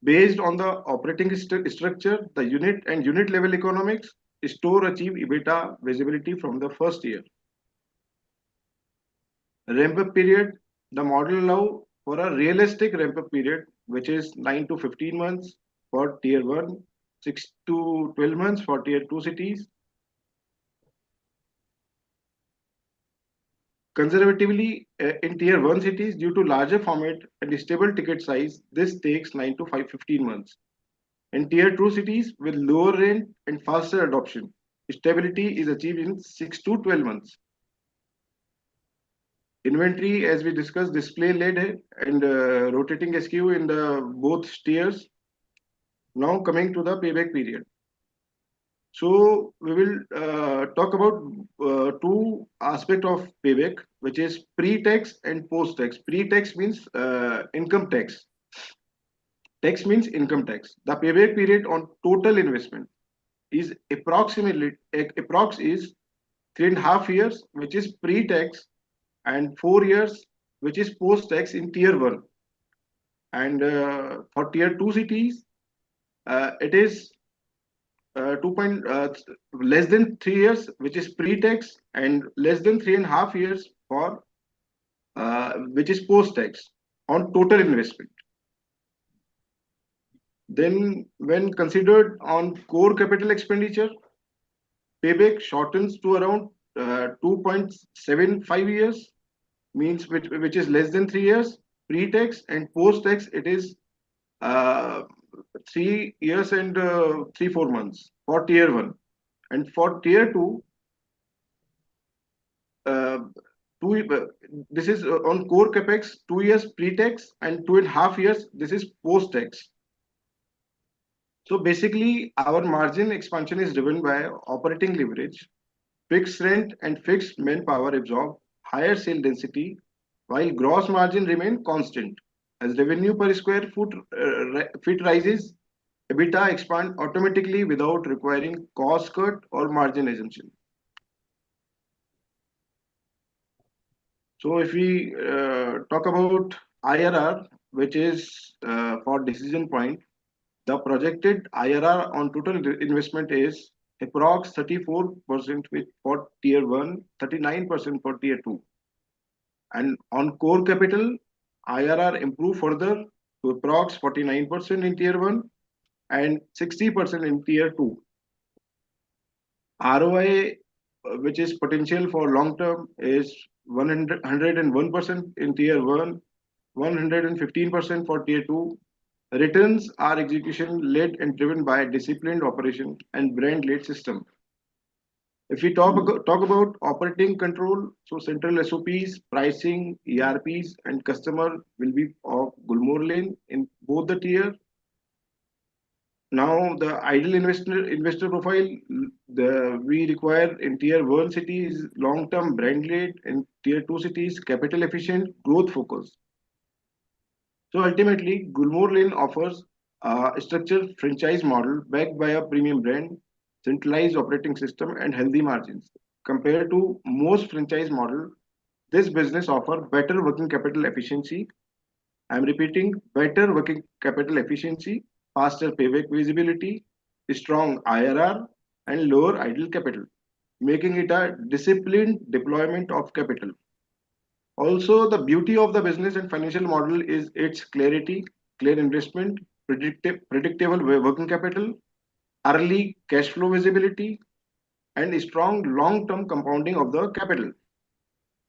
based on the operating structure, the unit level economics, store achieve EBITDA visibility from the first year. Ramp-up period, the model allow for a realistic ramp-up period, which is 9 to 15 months for tier 1, 6 to 12 months for tier 2 cities. Conservatively, in tier 1 cities, due to larger format and stable ticket size, this takes 9 to 15 months. In tier 2 cities with lower rent and faster adoption, stability is achieved in 6 to 12 months. Inventory, as we discussed, display led and rotating SKU in the both tiers. Now coming to the payback period. So we will talk about two aspects of payback, which is pre-tax and post-tax. Pre-tax means income tax. Tax means income tax. The payback period on total investment is approx is 3.5 years, which is pre-tax, and 4 years, which is post-tax in tier 1. And for tier 2 cities, it is less than 3 years, which is pre-tax, and less than 3.5 years for which is post-tax on total investment. Then, when considered on core capital expenditure, payback shortens to around 2.75 years, means which is less than 3 years pre-tax, and post-tax it is 3 years and 3-4 months for tier 1, and for tier 2 this is on core capex 2 years pre-tax and 2.5 years this is post-tax. So basically our margin expansion is driven by operating leverage, fixed rent and fixed manpower absorb higher sale density, while gross margin remain constant. As revenue per square feet rises, EBITDA expand automatically without requiring cost cut or margin assumption. So if we talk about IRR, which is for decision point, the projected IRR on total investment is approx 34% for tier 1, 39% for tier 2. And on core capital, IRR improve further to approx 49% in tier 1 and 60% in tier 2. ROI, which is potential for long term, is 101% in tier 1, 115% for tier 2. Returns are execution led and driven by disciplined operation and brand led system. If we talk about operating control, so central SOPs, pricing, ERPs, and customer will be of Gulmohar Lane in both the tier. Now the ideal investor profile the we require in tier one cities long term brand led, in tier two cities capital efficient growth focus. So ultimately, Gulmohar Lane offers a structured franchise model backed by a premium brand, centralized operating system, and healthy margins. Compared to most franchise model, this business offers better working capital efficiency. I'm repeating, better working capital efficiency, faster payback visibility, strong IRR, and lower idle capital, making it a disciplined deployment of capital. Also, the beauty of the business and financial model is its clarity, clear investment, predictable working capital, early cash flow visibility, and strong long-term compounding of the capital.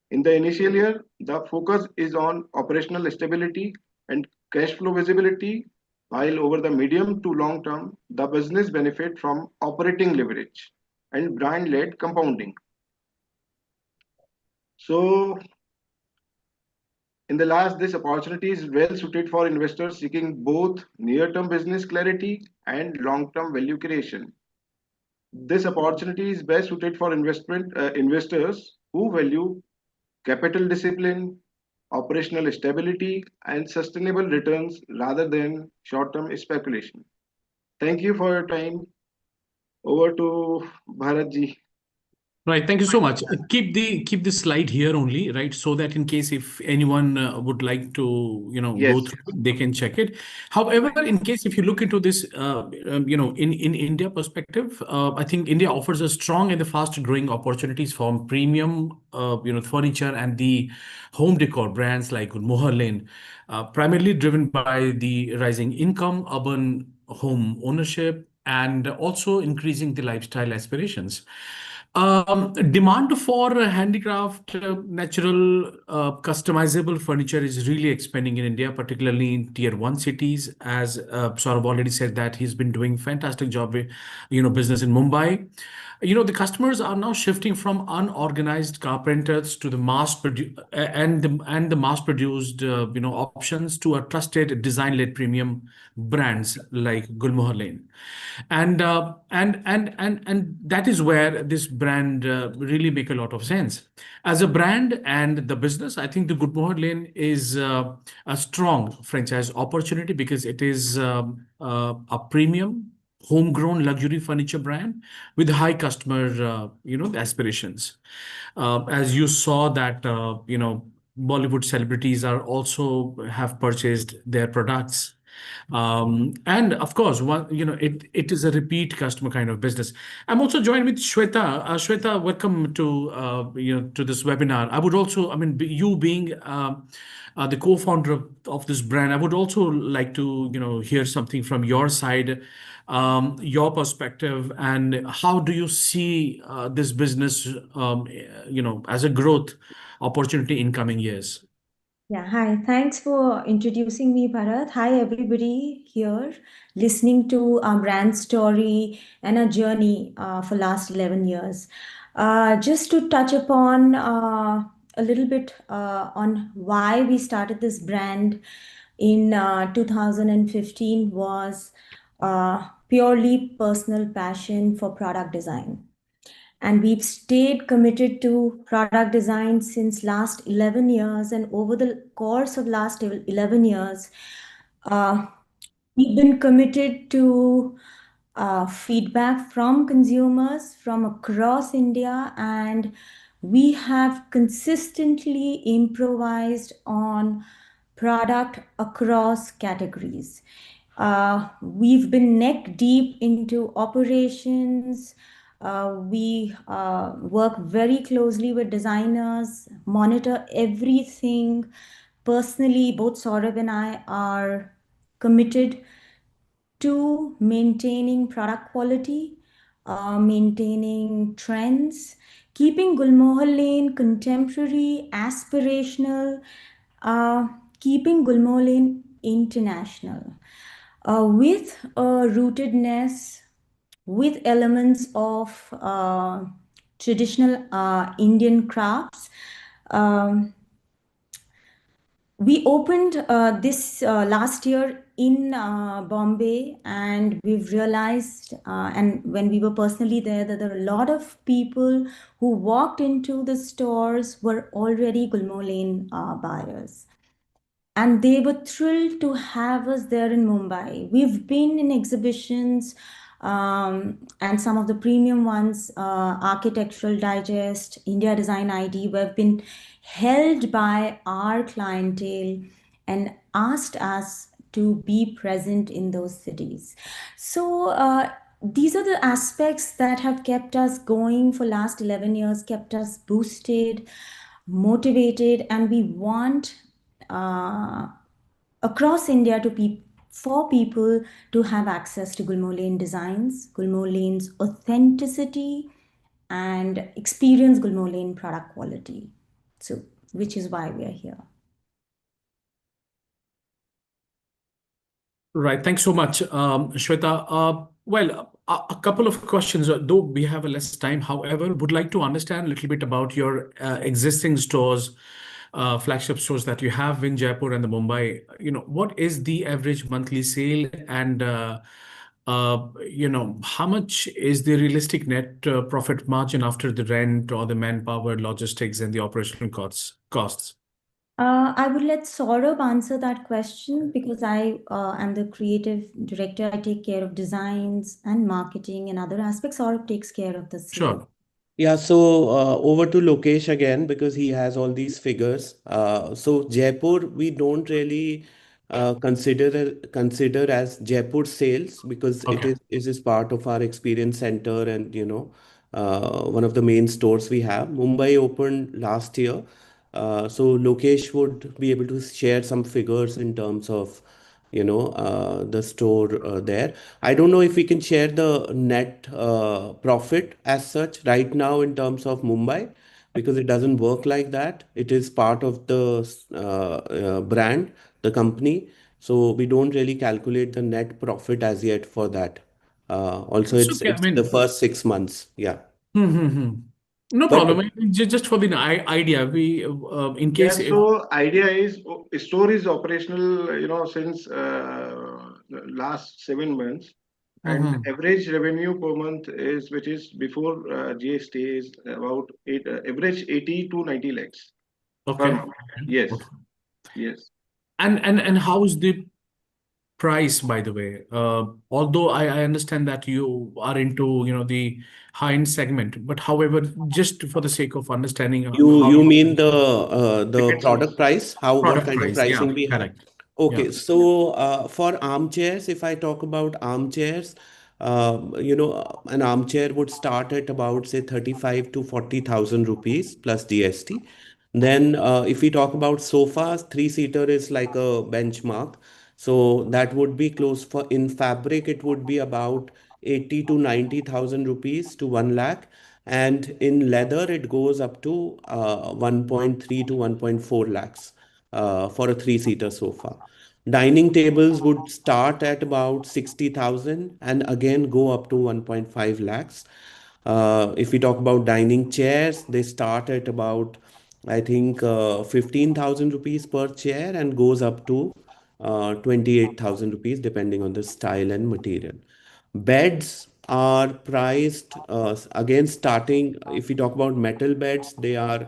In the initial year, the focus is on operational stability and cash flow visibility, while over the medium to long term, the business benefit from operating leverage and brand-led compounding. So in the last, this opportunity is well suited for investors seeking both near-term business clarity and long-term value creation. This opportunity is best suited for investors who value capital discipline, operational stability, and sustainable returns rather than short-term speculation. Thank you for your time. Over to Bharat ji. Right. Thank you so much. Keep the slide here only, right? So that in case if anyone would like to, go Yes. through it, they can check it. However, in case if you look into this, in India perspective, I think India offers a strong and the fast growing opportunities from premium, furniture and the home decor brands like Gulmohar Lane, primarily driven by the rising income, urban home ownership, and also increasing the lifestyle aspirations. Demand for handicraft, natural, customizable furniture is really expanding in India, particularly in tier one cities. As Saurabh already said that he's been doing fantastic job with, business in Mumbai. The customers are now shifting from unorganized carpenters to the mass produced, options to a trusted design-led premium brands like Gulmohar Lane. And that is where this brand really make a lot of sense as a brand and the business. I think the Gulmohar Lane is a strong franchise opportunity because it is a premium homegrown luxury furniture brand with high customer aspirations. As you saw that Bollywood celebrities are also have purchased their products. And of course, it is a repeat customer kind of business. I'm also joined with Shweta. Shweta, welcome to to this webinar. I would also, you being the co-founder of this brand, I would also like to hear something from your side, your perspective, and how do you see this business, as a growth opportunity in coming years? Yeah, hi. Thanks for introducing me, Bharat. Hi, everybody here listening to our brand story and our journey for last 11 years. Just to touch upon a little bit on why we started this brand in 2015 was purely personal passion for product design, and we've stayed committed to product design since last 11 years. And over the course of last 11 years, uh, we've been committed to feedback from consumers from across India, and we have consistently improvised on product across categories. We've been neck deep into operations. We work very closely with designers, monitor everything personally. Both Saurabh and I are committed to maintaining product quality, maintaining trends, keeping Gulmohar Lane contemporary, aspirational, uh, keeping Gulmohar Lane international, with rootedness, with elements of traditional Indian crafts. Um, we opened this last year in Bombay, and we've realized, and when we were personally there, that there are a lot of people who walked into the stores were already Gulmohar Lane buyers, and they were thrilled to have us there in Mumbai. We've been in exhibitions, and some of the premium ones, Architectural Digest, India Design ID, were been held by our clientele and asked us to be present in those cities. So these are the aspects that have kept us going for last 11 years, kept us boosted, motivated, and we want uh, across India for people to have access to Gulmohar Lane designs, Gulmohar Lane's authenticity, and experience Gulmohar Lane product quality. So, which is why we are here. Right. Thanks so much, Shweta. Well, a couple of questions, though we have a less time. However, would like to understand a little bit about your existing stores, flagship stores that you have in Jaipur and the Mumbai. What is the average monthly sale, and how much is the realistic net profit margin after the rent or the manpower, logistics, and the operational costs? I would let Saurabh answer that question because I am the creative director. I take care of designs and marketing and other aspects. Saurabh takes care of the sales. Sure. Yeah, so over to Lokesh again because he has all these figures. So Jaipur, we don't really consider as Jaipur sales because Okay. it is part of our experience center and one of the main stores we have. Mumbai opened last year, so Lokesh would be able to share some figures in terms of the store there. I don't know if we can share the net profit as such right now in terms of Mumbai because it doesn't work like that. It is part of the brand, the company. So we don't really calculate the net profit as yet for that. Also, It's okay. I it's the mean, first 6 months. Yeah. hmm. No But problem. Just for the idea, we in Yeah, case if so idea is store is operational, since last 7 months, and Mhm. average revenue per month is which is before GST is about average 80 to 90 lakhs per Okay. month. Yes, Okay. yes. And how is the price, by the way? Although I understand that you are into the high-end segment, but however, just for the sake of understanding how you mean the tickets, product price? What product kind of price. Yeah, pricing we have? correct. Yeah. Okay, so for armchairs, if I talk about armchairs, an armchair would start at about say 35 to 40,000 rupees plus GST. Then if we talk about sofas, three-seater is like a benchmark. So that would be close for in fabric, it would be about 80 to 90,000 rupees to 1 lakh. And in leather, it goes up to 1.3 to 1.4 lakhs for a three-seater sofa. Dining tables would start at about 60,000 and again go up to 1.5 lakhs. If we talk about dining chairs, they start at about, I think, 15,000 rupees per chair and goes up to 28,000 rupees depending on the style and material. Beds are priced again starting. If we talk about metal beds, they are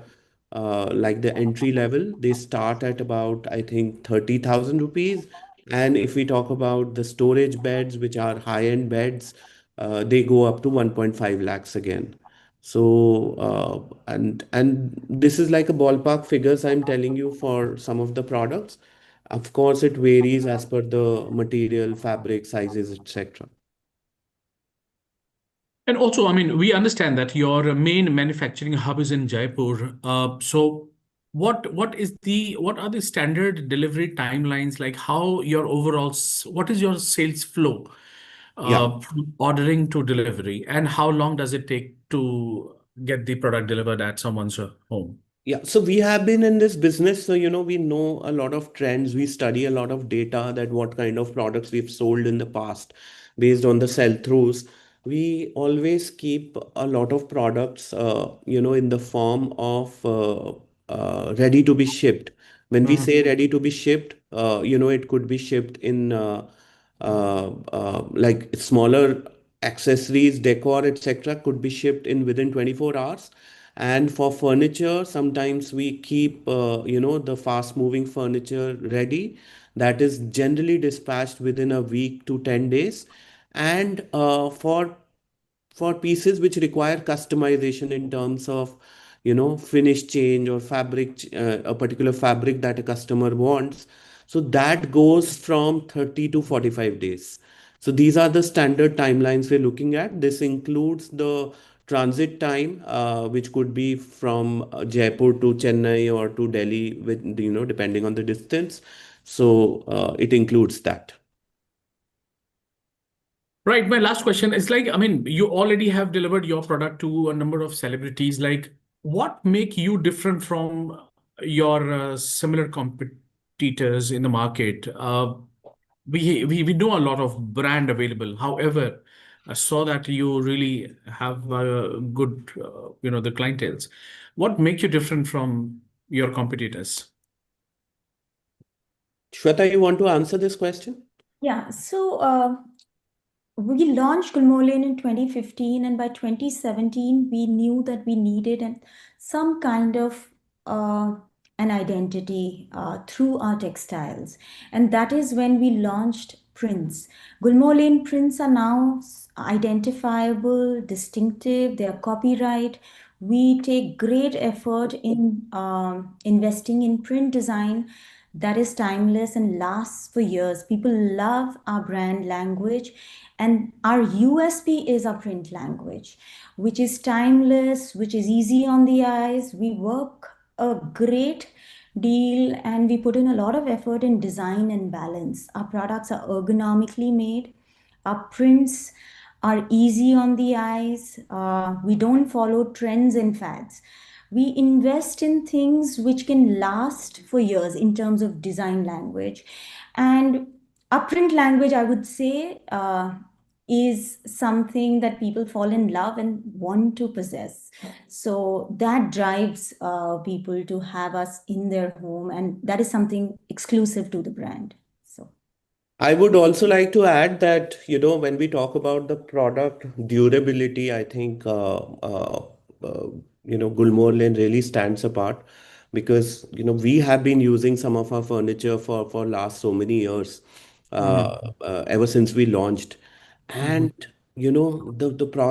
like the entry level. They start at about I think 30,000 rupees. And if we talk about the storage beds, which are high-end beds, they go up to 1.5 lakhs again. So and this is like a ballpark figures I'm telling you for some of the products. Of course, it varies as per the material, fabric, sizes, etc. And also, I mean, we understand that your main manufacturing hub is in Jaipur. So what are the standard delivery timelines? Like how your what is your sales flow Yeah. from ordering to delivery, and how long does it take to get the product delivered at someone's home? Yeah, so we have been in this business, so we know a lot of trends. We study a lot of data that what kind of products we've sold in the past based on the sell-throughs. We always keep a lot of products, in the form of ready to be shipped. When we say ready to be shipped, it could be shipped in like smaller accessories, decor, etc. could be shipped in within 24 hours. And for furniture, sometimes we keep, the fast moving furniture ready. That is generally dispatched within a week to 10 days. And for pieces which require customization in terms of, finish change or fabric, a particular fabric that a customer wants. So that goes from 30 to 45 days. So these are the standard timelines we're looking at. This includes the transit time, which could be from Jaipur to Chennai or to Delhi, with, depending on the distance. So it includes that. Right. My last question is like, I mean, you already have delivered your product to a number of celebrities. Like, what make you different from your similar competitors in the market? We know a lot of brand available. However, I saw that you really have good, the clienteles. What makes you different from your competitors? Shweta, you want to answer this question? Yeah, so we launched Gulmohar in 2015, and by 2017, we knew that we needed some kind of uh, an identity through our textiles. And that is when we launched prints. Gulmohar prints are now identifiable, distinctive, they are copyright. We take great effort in investing in print design that is timeless and lasts for years. People love our brand language, and our USP is our print language, which is timeless, which is easy on the eyes. We work a great deal and we put in a lot of effort in design and balance. Our products are ergonomically made, our prints are easy on the eyes. We don't follow trends and fads. We invest in things which can last for years in terms of design language. And a print language, I would say, is something that people fall in love and want to possess. So that drives people to have us in their home, and that is something exclusive to the brand. So. I would also like to add that, when we talk about the product durability, I think, uh, Gulmohar Lane really stands apart because, we have been using some of our furniture for last so many years, Mhm. ever since we launched. Mhm. And,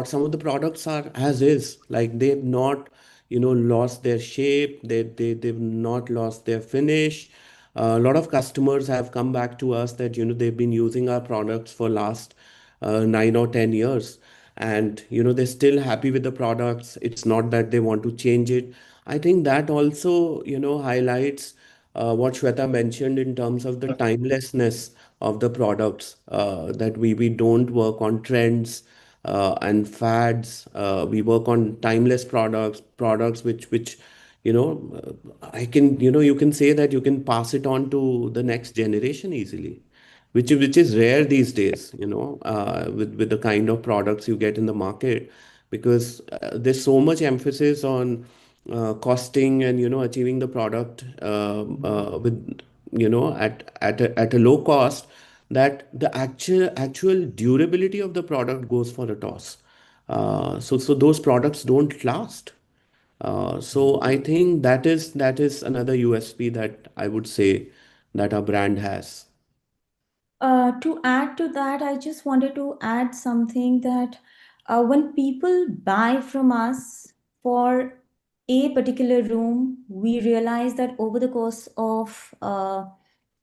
some of the products are as is, like they've not, lost their shape, they've not lost their finish. A lot of customers have come back to us that they've been using our products for last 9 or 10 years, and they're still happy with the products. It's not that they want to change it. I think that also highlights what Shweta mentioned in terms of the timelessness of the products. That we don't work on trends and fads. We work on timeless products which I can, you can say that you can pass it on to the next generation easily, which is rare these days, with the kind of products you get in the market, because there's so much emphasis on costing and achieving the product with at a low cost, that the actual durability of the product goes for a toss. So those products don't last. So I think that is another USP that I would say that our brand has. To add to that, I just wanted to add something that when people buy from us for a particular room, we realize that over the course of a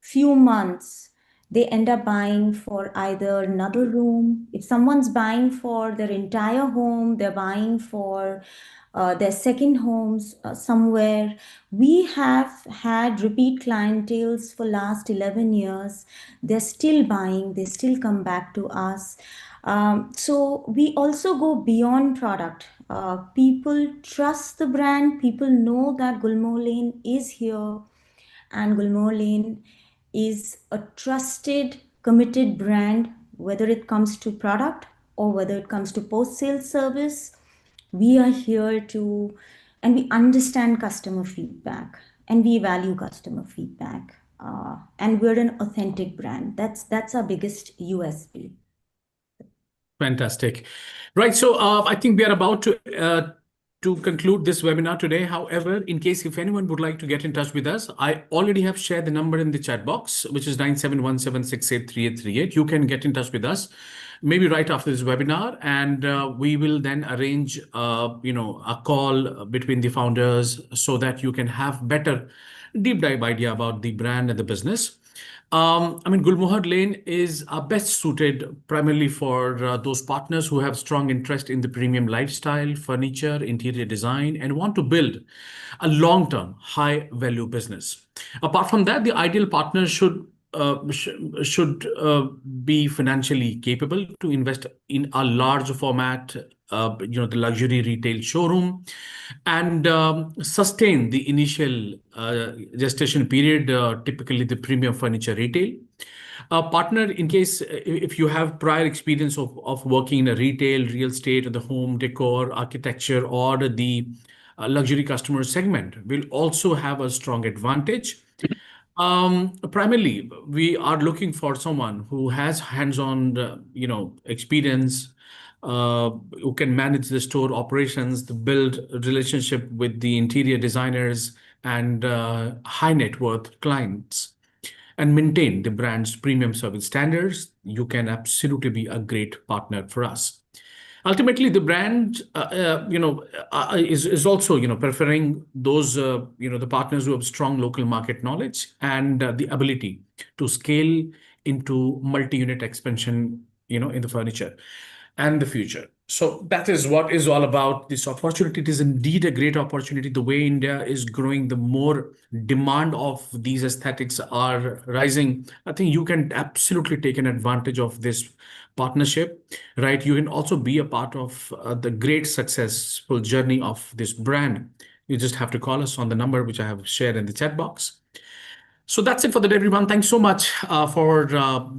few months, they end up buying for either another room. If someone's buying for their entire home, they're buying for their second homes somewhere. We have had repeat clienteles for last 11 years. They're still buying, they still come back to us. So we also go beyond product. People trust the brand. People know that Gulmohar Lane is here, and Gulmohar Lane is a trusted, committed brand, whether it comes to product or whether it comes to post-sale service. We are here to, and we understand customer feedback, and we value customer feedback, and we're an authentic brand. That's our biggest USP. Fantastic. Right. So I think we are about to conclude this webinar today. However, in case if anyone would like to get in touch with us, I already have shared the number in the chat box, which is 9717683838. You can get in touch with us maybe right after this webinar, and we will then arrange a call between the founders so that you can have better deep dive idea about the brand and the business. I mean, Gulmohar Lane is best suited primarily for those partners who have strong interest in the premium lifestyle, furniture, interior design, and want to build a long-term, high-value business. Apart from that, the ideal partner should be financially capable to invest in a large format, the luxury retail showroom, and sustain the initial gestation period, typically the premium furniture retail. A partner, in case if you have prior experience of working in a retail, real estate, or the home decor, architecture, or the luxury customer segment, will also have a strong advantage. Primarily, we are looking for someone who has hands-on, experience, who can manage the store operations, to build a relationship with the interior designers and high net worth clients, and maintain the brand's premium service standards. You can absolutely be a great partner for us. Ultimately, the brand, is also, preferring those, the partners who have strong local market knowledge and the ability to scale into multi-unit expansion, in the furniture and the future. So that is what is all about this opportunity. It is indeed a great opportunity. The way India is growing, the more demand of these aesthetics are rising. I think you can absolutely take an advantage of this partnership, right? You can also be a part of the great successful journey of this brand. You just have to call us on the number which I have shared in the chat box. So that's it for the day, everyone. Thanks so much for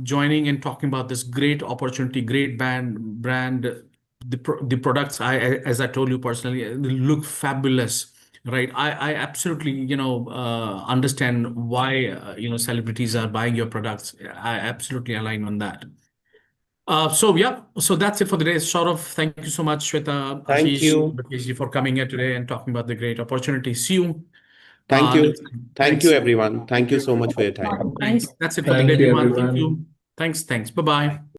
joining and talking about this great opportunity, great brand. The products, as I told you personally, they look fabulous, right? I absolutely, understand why, celebrities are buying your products. I absolutely align on that. So that's it for the day. Saurav, thank you so much, Shweta, Thank Ashish, you. Bakeshji, for coming here today and talking about the great opportunity. See you. Thank you. Next time. Thank you, Thanks. everyone. Thank you so much for your time. Thanks. That's it for the day, Thank you, everyone. Thank everyone. you. Thanks. Bye-bye.